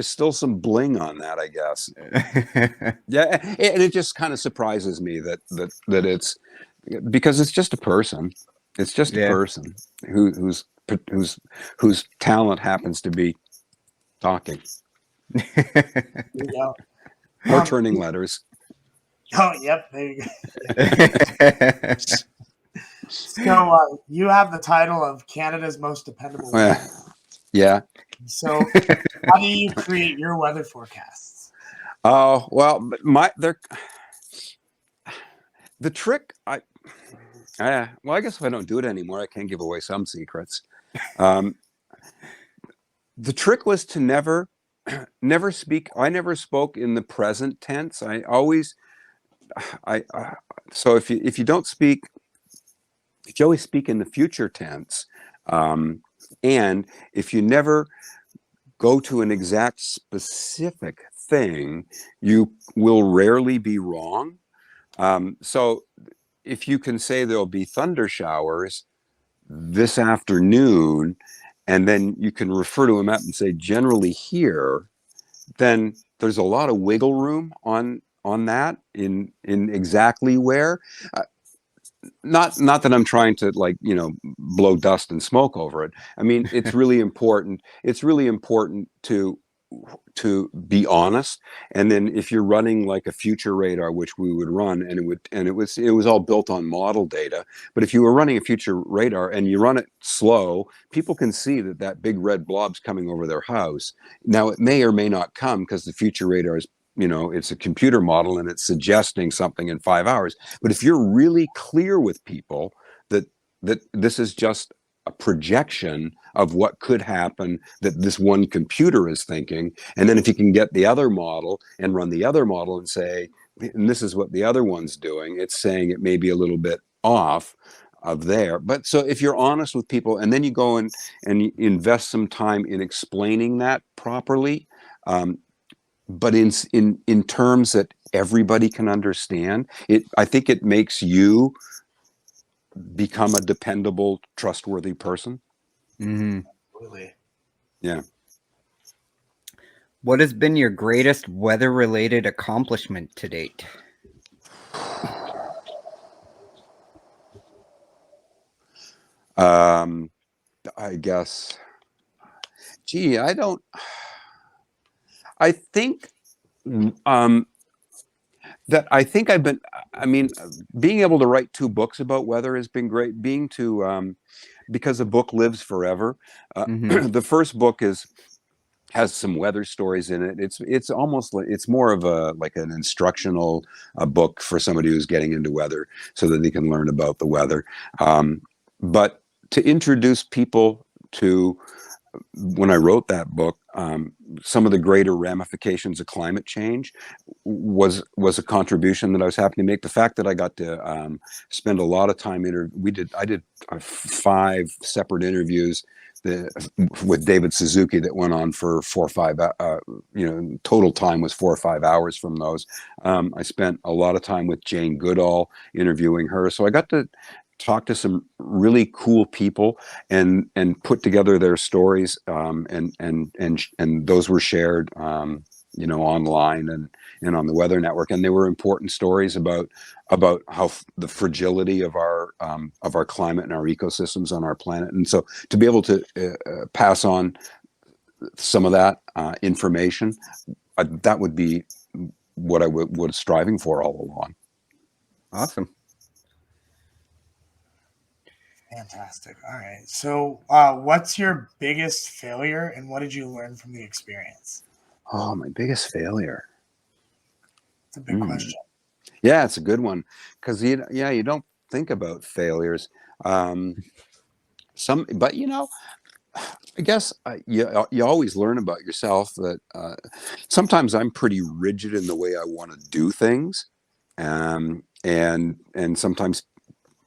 still some bling on that, I guess. Yeah, and it just kind of surprises me that it's because it's just a person. It's just a person whose talent happens to be talking. Or turning letters. Oh, yep. There you go. So you have the title of Canada's most dependable weather. Yeah. So how do you create your weather forecasts? Oh, well, the trick, I guess if I don't do it anymore, I can give away some secrets. The trick was to never speak. I never spoke in the present tense. So if you don't speak, if you always speak in the future tense, and if you never go to an exact specific thing, you will rarely be wrong. So if you can say there'll be thunder showers this afternoon, and then you can refer to a map and say generally here, then there's a lot of wiggle room on that in exactly where. Not that I'm trying to, like, blow dust and smoke over it. I mean, it's really important. It's really important to be honest. And then if you're running like a future radar, which we would run, and it was all built on model data. But if you were running a future radar and you run it slow, people can see that big red blob's coming over their house. Now it may or may not come because the future radar is, it's a computer model and it's suggesting something in 5 hours. But if you're really clear with people that this is just a projection of what could happen, that this one computer is thinking, and then if you can get the other model and run the other model and say, and this is what the other one's doing, it's saying it may be a little bit off of there. But so if you're honest with people, and then you go and you invest some time in explaining that properly, but in terms that everybody can understand, I think it makes you become a dependable, trustworthy person. Mm-hmm. Absolutely. Yeah. What has been your greatest weather-related accomplishment to date? I guess, I think that I've been, being able to write 2 books about weather has been great. Because a book lives forever. The first book has some weather stories in it. It's almost like, it's more of an instructional book for somebody who's getting into weather so that they can learn about the weather. But to introduce people to, when I wrote that book, some of the greater ramifications of climate change was a contribution that I was happy to make. The fact that I got to spend a lot of time I did 5 separate interviews with David Suzuki that went on for 4 or 5, total time was 4 or 5 hours from those. I spent a lot of time with Jane Goodall interviewing her. So I got to talk to some really cool people and put together their stories, and those were shared, online and on the Weather Network, and they were important stories about how the fragility of our climate and our ecosystems on our planet. And so to be able to pass on some of that information, that would be what I was striving for all along. Awesome. Fantastic. All right. So what's your biggest failure and what did you learn from the experience? Oh, my biggest failure. It's a big question. Yeah, it's a good one, because you don't think about failures. But I guess you always learn about yourself that sometimes I'm pretty rigid in the way I want to do things, and sometimes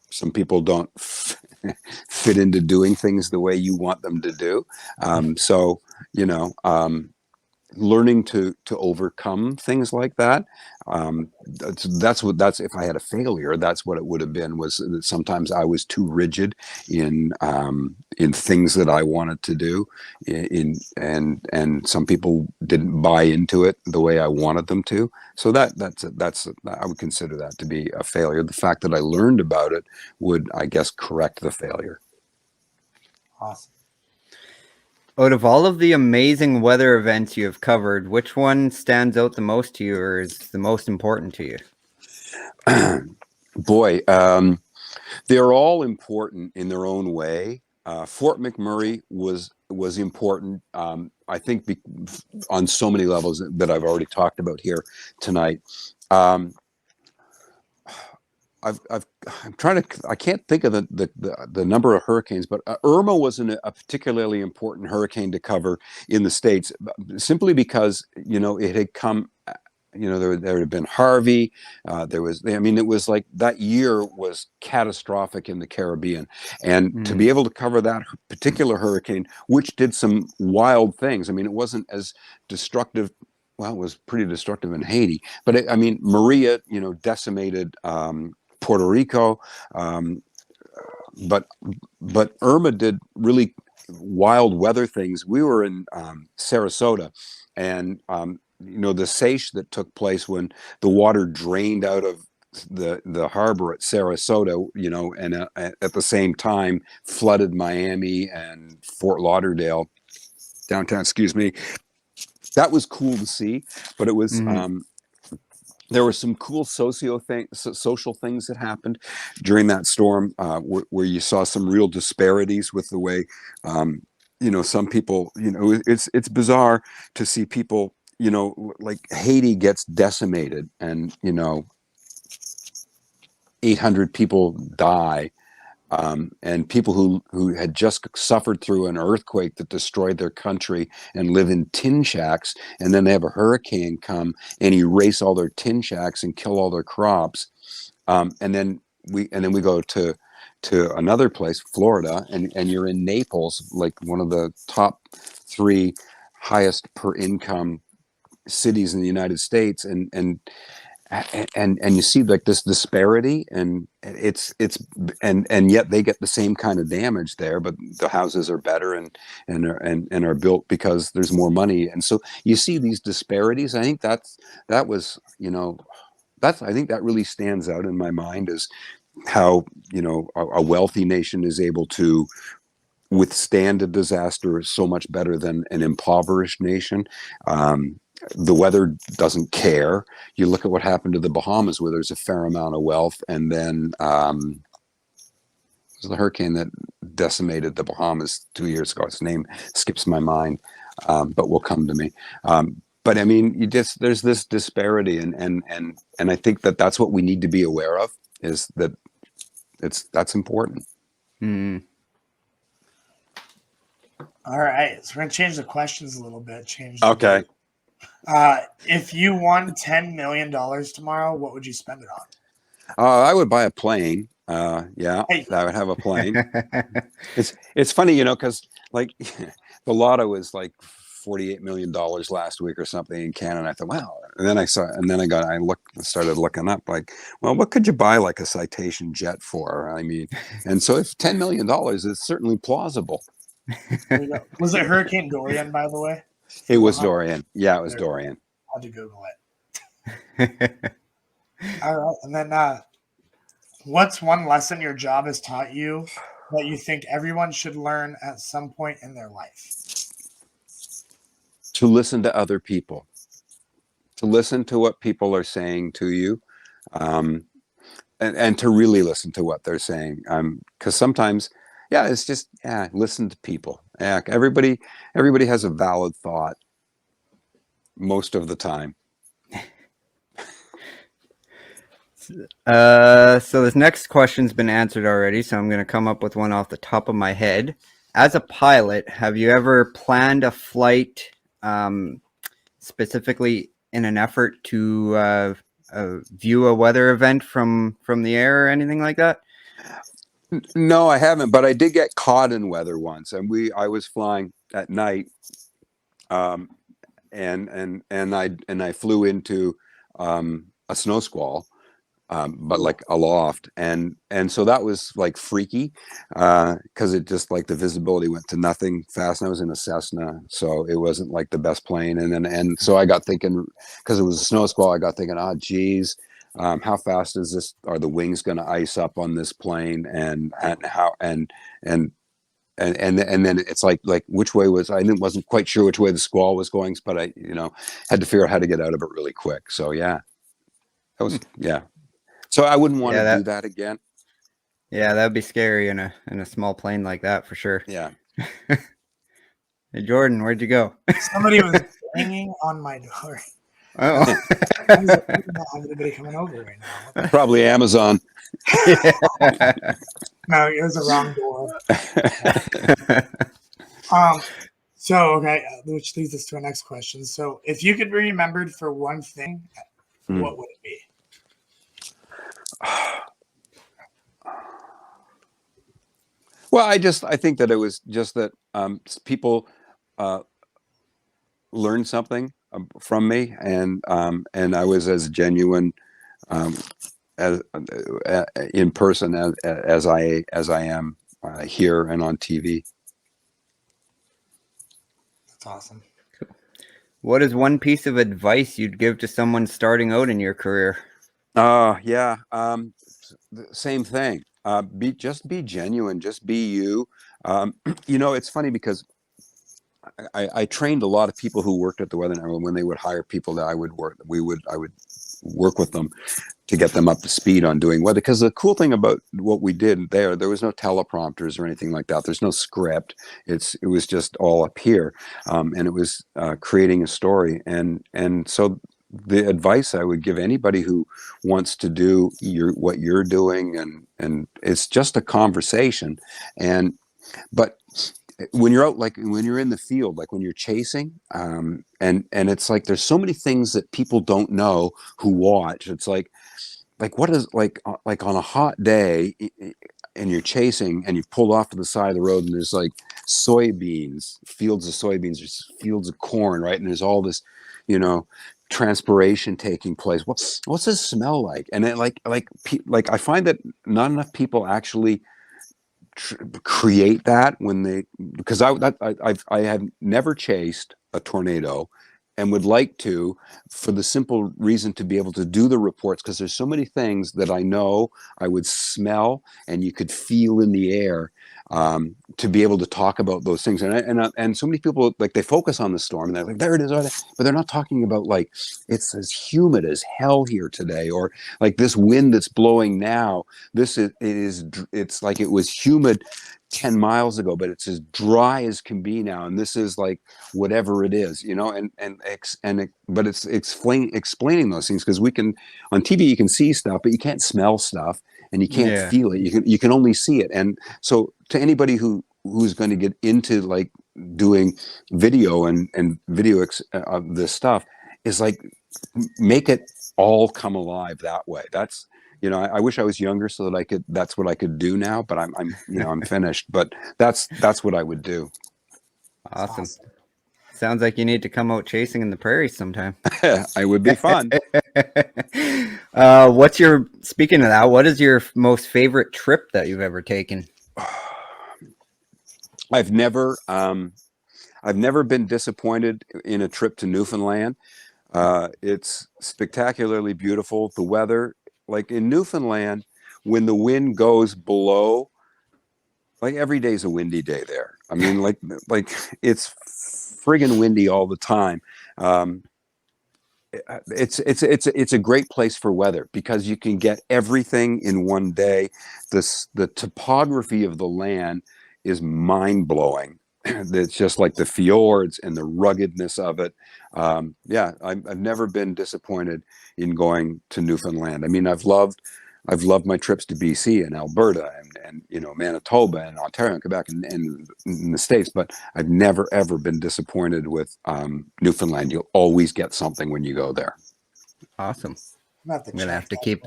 some people don't fit into doing things the way you want them to do. So learning to overcome things like that. That's if I had a failure, that's what it would have been, was that sometimes I was too rigid in things that I wanted to do, and some people didn't buy into it the way I wanted them to. So that's I would consider that to be a failure. The fact that I learned about it would, I guess, correct the failure. Awesome. Out of all of the amazing weather events you have covered, which one stands out the most to you or is the most important to you? Boy, they're all important in their own way. Fort McMurray was important, I think, on so many levels that I've already talked about here tonight. I can't think of the number of hurricanes, but Irma wasn't a particularly important hurricane to cover in the States, simply because, it had come, there had been Harvey. It was like that year was catastrophic in the Caribbean. And to be able to cover that particular hurricane, which did some wild things. It wasn't as destructive. Well, it was pretty destructive in Haiti, but Maria, decimated Puerto Rico, but Irma did really wild weather things. We were in Sarasota, and the seiche that took place when the water drained out of the harbor at Sarasota, and at the same time flooded Miami and Fort Lauderdale downtown. Excuse me. That was cool to see, but it was. There were some cool social things that happened during that storm, where you saw some real disparities with the way, some people, it's bizarre to see people, like Haiti gets decimated and, 800 people die. And people who had just suffered through an earthquake that destroyed their country and live in tin shacks, and then they have a hurricane come and erase all their tin shacks and kill all their crops. And then we go to another place, Florida, and you're in Naples, like one of the top 3 highest per income cities in the United States, and you see like this disparity, and and yet they get the same kind of damage there, but the houses are better and are built because there's more money, and so you see these disparities. I think I think that really stands out in my mind, is how a wealthy nation is able to withstand a disaster so much better than an impoverished nation. The weather doesn't care. You look at what happened to the Bahamas, where there's a fair amount of wealth, and then there's the hurricane that decimated the Bahamas 2 years ago. Its name skips my mind, but will come to me. But I mean, there's this disparity, and I think that's what we need to be aware of, is that that's important. All right, so we're gonna change the questions a little bit. Okay. If you won $10 million tomorrow, what would you spend it on? I would buy a plane. Yeah, I would have a plane. It's funny, because like the lotto was like $48 million last week or something in Canada. I thought, wow. And then I started looking up, like, well, what could you buy like a Citation jet for? I mean, and so if $10 million is certainly plausible. There you go. Was it Hurricane Dorian, by the way? It was Dorian. Yeah, it was Dorian. I had to Google it. All right. And then what's one lesson your job has taught you that you think everyone should learn at some point in their life? To listen to other people. To listen to what people are saying to you. And to really listen to what they're saying. Because sometimes, it's just, listen to people. Yeah, everybody has a valid thought most of the time. So this next question's been answered already, so I'm going to come up with one off the top of my head. As a pilot, have you ever planned a flight specifically in an effort to view a weather event from the air or anything like that? No, I haven't, but I did get caught in weather once, and I was flying at night, and I flew into a snow squall, but like aloft, and so that was like freaky, because it just like the visibility went to nothing fast, and I was in a Cessna, so it wasn't like the best plane, and so I got thinking, because it was a snow squall, I got thinking, oh geez. How fast is this? Are the wings going to ice up on this plane? And how and then it's like which way wasn't quite sure which way the squall was going, but I had to figure out how to get out of it really quick. So that was So I wouldn't want to do that again. Yeah, that'd be scary in a small plane like that for sure. Yeah. Hey Jordan, where'd you go? Somebody was banging on my door. Oh. Everybody coming over right now. Probably Amazon. No, it was the wrong door. So okay, which leads us to our next question. So, if you could be remembered for one thing, what would it be? Well, I think that it was just that people learned something from me, and I was as genuine as in person as I am here and on TV. That's awesome. What is one piece of advice you'd give to someone starting out in your career? Yeah. Same thing. Just be genuine. Just be you. It's funny because I trained a lot of people who worked at the Weather Network. When they would hire people that I would work with them to get them up to speed on doing weather. Because the cool thing about what we did there was no teleprompters or anything like that. There's no script. It was just all up here, and it was creating a story. And so the advice I would give anybody who wants to do what you're doing, and it's just a conversation, but when you're out, like when you're in the field, like when you're chasing, and it's like there's so many things that people don't know who watch. It's like what is like on a hot day and you're chasing and you've pulled off to the side of the road and there's like fields of soybeans, there's fields of corn, right? And there's all this, transpiration taking place. What's this smell like? And it like I find that not enough people actually create that because I have never chased a tornado and would like to, for the simple reason to be able to do the reports, because there's so many things that I know I would smell and you could feel in the air, to be able to talk about those things. And so many people, like, they focus on the storm and they're like, there it is, but they're not talking about like it's as humid as hell here today, or like this wind that's blowing now. It's like it was humid 10 miles ago, but it's as dry as can be now, and this is like whatever it is, but it's explaining those things, because we can, on TV you can see stuff but you can't smell stuff and you can't feel it. You can only see it. And so to anybody who's going to get into like doing video and video of this stuff, is like, make it all come alive that way. That's, I wish I was younger so that that's what I could do now, but I'm finished, but that's what I would do. Awesome. Sounds like you need to come out chasing in the prairies sometime. I would be fun. Speaking of that, what is your most favorite trip that you've ever taken? I've never been disappointed in a trip to Newfoundland. It's spectacularly beautiful. The weather, like in Newfoundland, when the wind goes below, like every day's a windy day there. I mean, like it's friggin' windy all the time. It's a great place for weather because you can get everything in one day. The topography of the land is mind blowing. It's just like the fjords and the ruggedness of it. I've never been disappointed in going to Newfoundland. I mean, I've loved my trips to BC and Alberta and Manitoba and Ontario and Quebec and in the States, but I've never ever been disappointed with Newfoundland. You'll always get something when you go there. Awesome. I'm gonna have to keep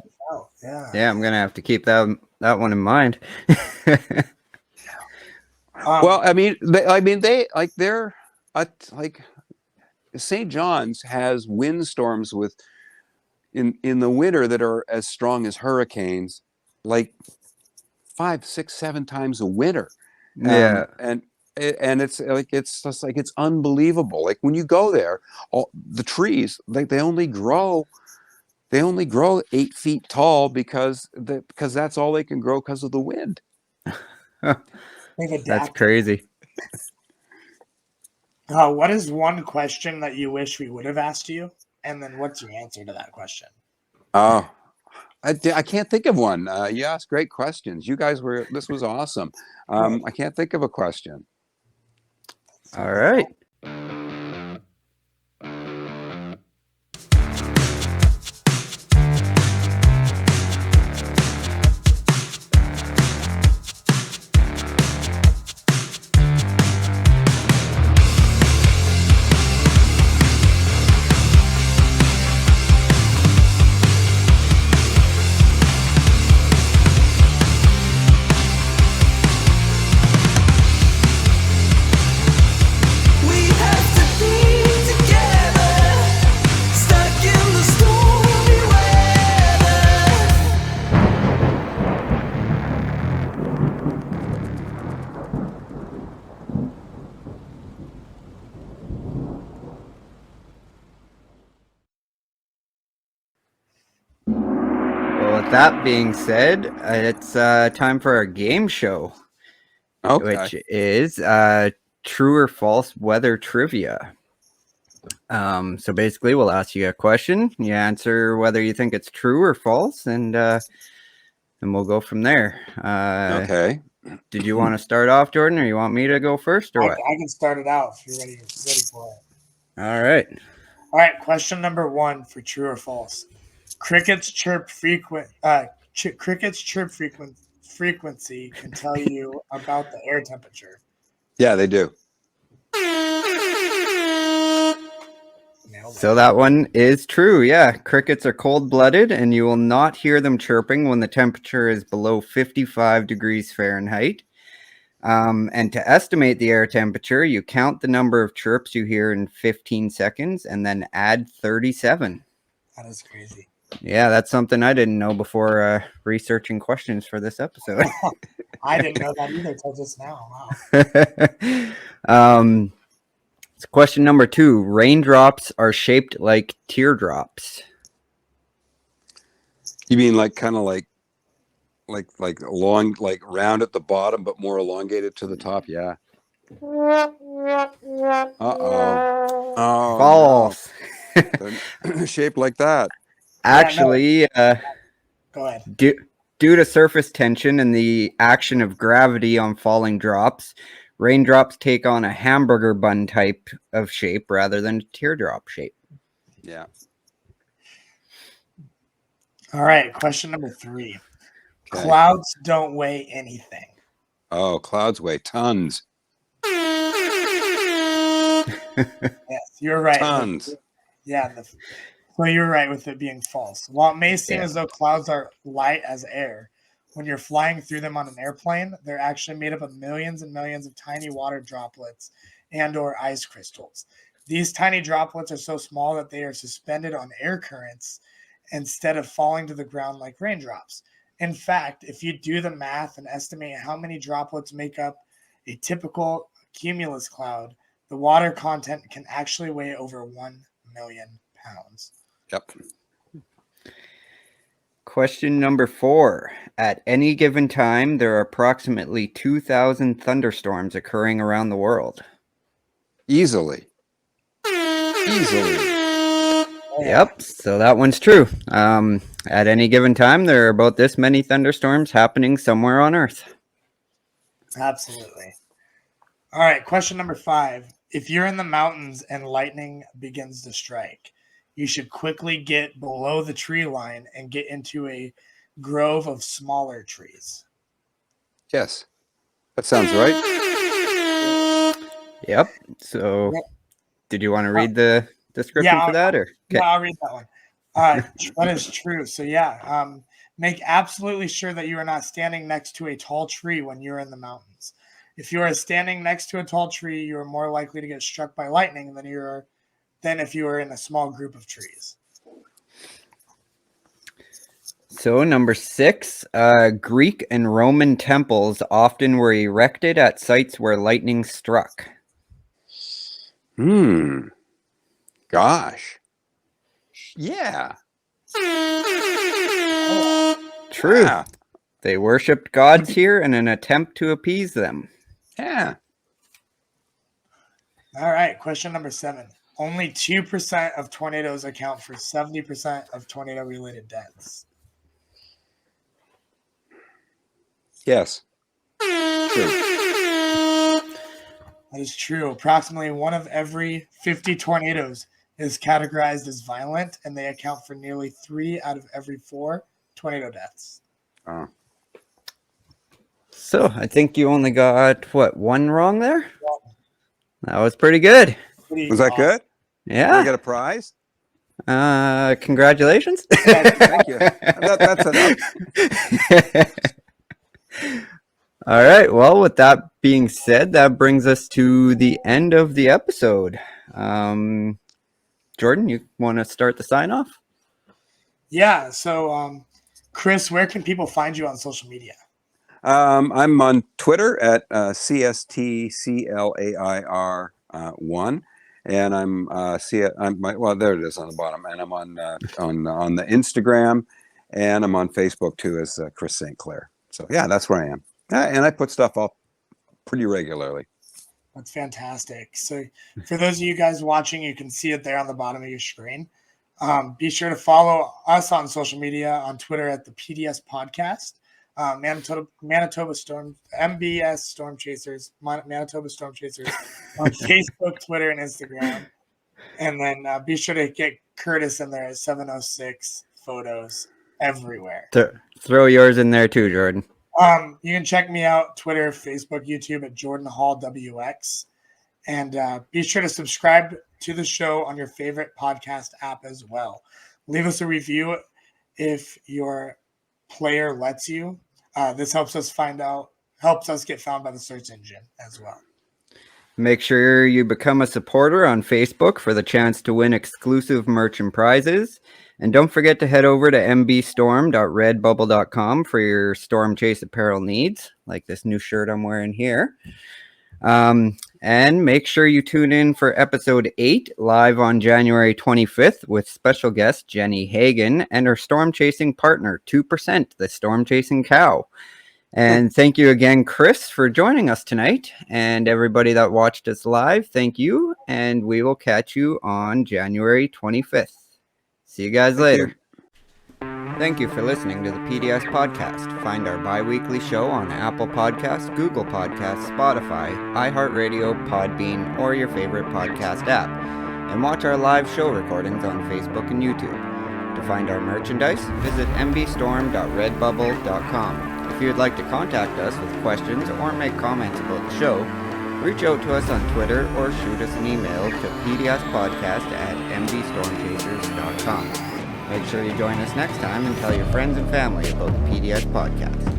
I'm gonna have to keep that one in mind. Well, they're St. John's has windstorms in the winter that are as strong as hurricanes, like 5, 6, 7 times a winter. And it's like, it's just like, it's unbelievable. Like when you go there, all the trees, like they only grow 8 feet tall because that's all they can grow because of the wind. That's crazy. What is one question that you wish we would have asked you? And then what's your answer to that question? Oh, I can't think of one. You asked great questions. You guys this was awesome. I can't think of a question. All right. We have with that being said, it's time for our game show, which is true or false weather trivia. So basically, we'll ask you a question. You answer whether you think it's true or false, and we'll go from there. Okay. Did you want to start off, Jordan, or you want me to go first, or what? I can start it out if you're ready for it. All right. All right. Question number 1 for true or false. Crickets chirp frequency can tell you about the air temperature. Yeah, they do. So that one is true. Yeah, crickets are cold-blooded, and you will not hear them chirping when the temperature is below 55 degrees Fahrenheit. And to estimate the air temperature, you count the number of chirps you hear in 15 seconds and then add 37. That is crazy. Yeah, that's something I didn't know before researching questions for this episode. I didn't know that either until just now. Wow. So question number 2. Raindrops are shaped like teardrops. You mean like kind of like long, like round at the bottom, but more elongated to the top? Yeah. Oh, False. No. Shaped like that. Actually, Go ahead. Due to surface tension and the action of gravity on falling drops, raindrops take on a hamburger bun type of shape rather than a teardrop shape. Yeah. All right. Question number 3. Okay. Clouds don't weigh anything. Oh, clouds weigh tons. Yes, you're right. Tons. So you're right with it being false. While it may seem as though clouds are light as air, when you're flying through them on an airplane, they're actually made up of millions and millions of tiny water droplets and or ice crystals. These tiny droplets are so small that they are suspended on air currents instead of falling to the ground like raindrops. In fact, if you do the math and estimate how many droplets make up a typical cumulus cloud, the water content can actually weigh over 1 million pounds. Yep. Question number 4. At any given time, there are approximately 2,000 thunderstorms occurring around the world. Easily. Yep, so that one's true. At any given time, there are about this many thunderstorms happening somewhere on Earth. Absolutely. All right, question number 5. If you're in the mountains and lightning begins to strike, you should quickly get below the tree line and get into a grove of smaller trees. Yes. That sounds right. Yep. So, did you want to read the description for that? Or okay. Yeah, I'll read that one. That is true. So, make absolutely sure that you are not standing next to a tall tree when you're in the mountains. If you are standing next to a tall tree, you are more likely to get struck by lightning than if you are in a small group of trees. So, number 6, Greek and Roman temples often were erected at sites where lightning struck. Gosh. Yeah. True. Yeah. They worshipped gods here in an attempt to appease them. Yeah. All right, question number 7. Only 2% of tornadoes account for 70% of tornado-related deaths. Yes. True. That is true. Approximately 1 of every 50 tornadoes is categorized as violent, and they account for nearly 3 out of every 4 tornado deaths. Oh. So, I think you only got, 1 wrong there? That was pretty good. Was that good? Yeah. Did I get a prize? Congratulations. Thank you. That's enough. All right. Well, with that being said, that brings us to the end of the episode. Jordan, you want to start the sign off? Yeah. So, Chris, where can people find you on social media? I'm on Twitter at CSTCLAIR1, and I'm there it is on the bottom, and I'm on the Instagram And I'm on Facebook too as Chris St Clair. So yeah, that's where I am. And I put stuff up pretty regularly. That's fantastic. So for those of you guys watching, you can see it there on the bottom of your screen. Be sure to follow us on social media, on Twitter at the PDS Podcast, Manitoba Storm, MBS Storm Chasers, Manitoba Storm Chasers on Facebook, Twitter, and Instagram. And then be sure to get Curtis in there at 706 photos everywhere. Throw yours in there too, Jordan. You can check me out, Twitter, Facebook, YouTube at Jordan Hall WX. And be sure to subscribe to the show on your favorite podcast app as well. Leave us a review if your player lets you. This helps us get found by the search engine as well. Make sure you become a supporter on Facebook for the chance to win exclusive merch and prizes. And don't forget to head over to mbstorm.redbubble.com for your Storm Chase apparel needs, like this new shirt I'm wearing here. And make sure you tune in for episode 8 live on January 25th with special guest Jenny Hagen and her storm chasing partner, 2%, the storm chasing cow. And thank you again, Chris, for joining us tonight. And everybody that watched us live, thank you. And we will catch you on January 25th. See you guys later. Thank you for listening to the PDS Podcast. Find our bi-weekly show on Apple Podcasts, Google Podcasts, Spotify, iHeartRadio, Podbean, or your favorite podcast app. And watch our live show recordings on Facebook and YouTube. To find our merchandise, visit mbstorm.redbubble.com. If you'd like to contact us with questions or make comments about the show, reach out to us on Twitter or shoot us an email to pdspodcast@mbstormchasers.com. Make sure you join us next time and tell your friends and family about the PDS Podcast.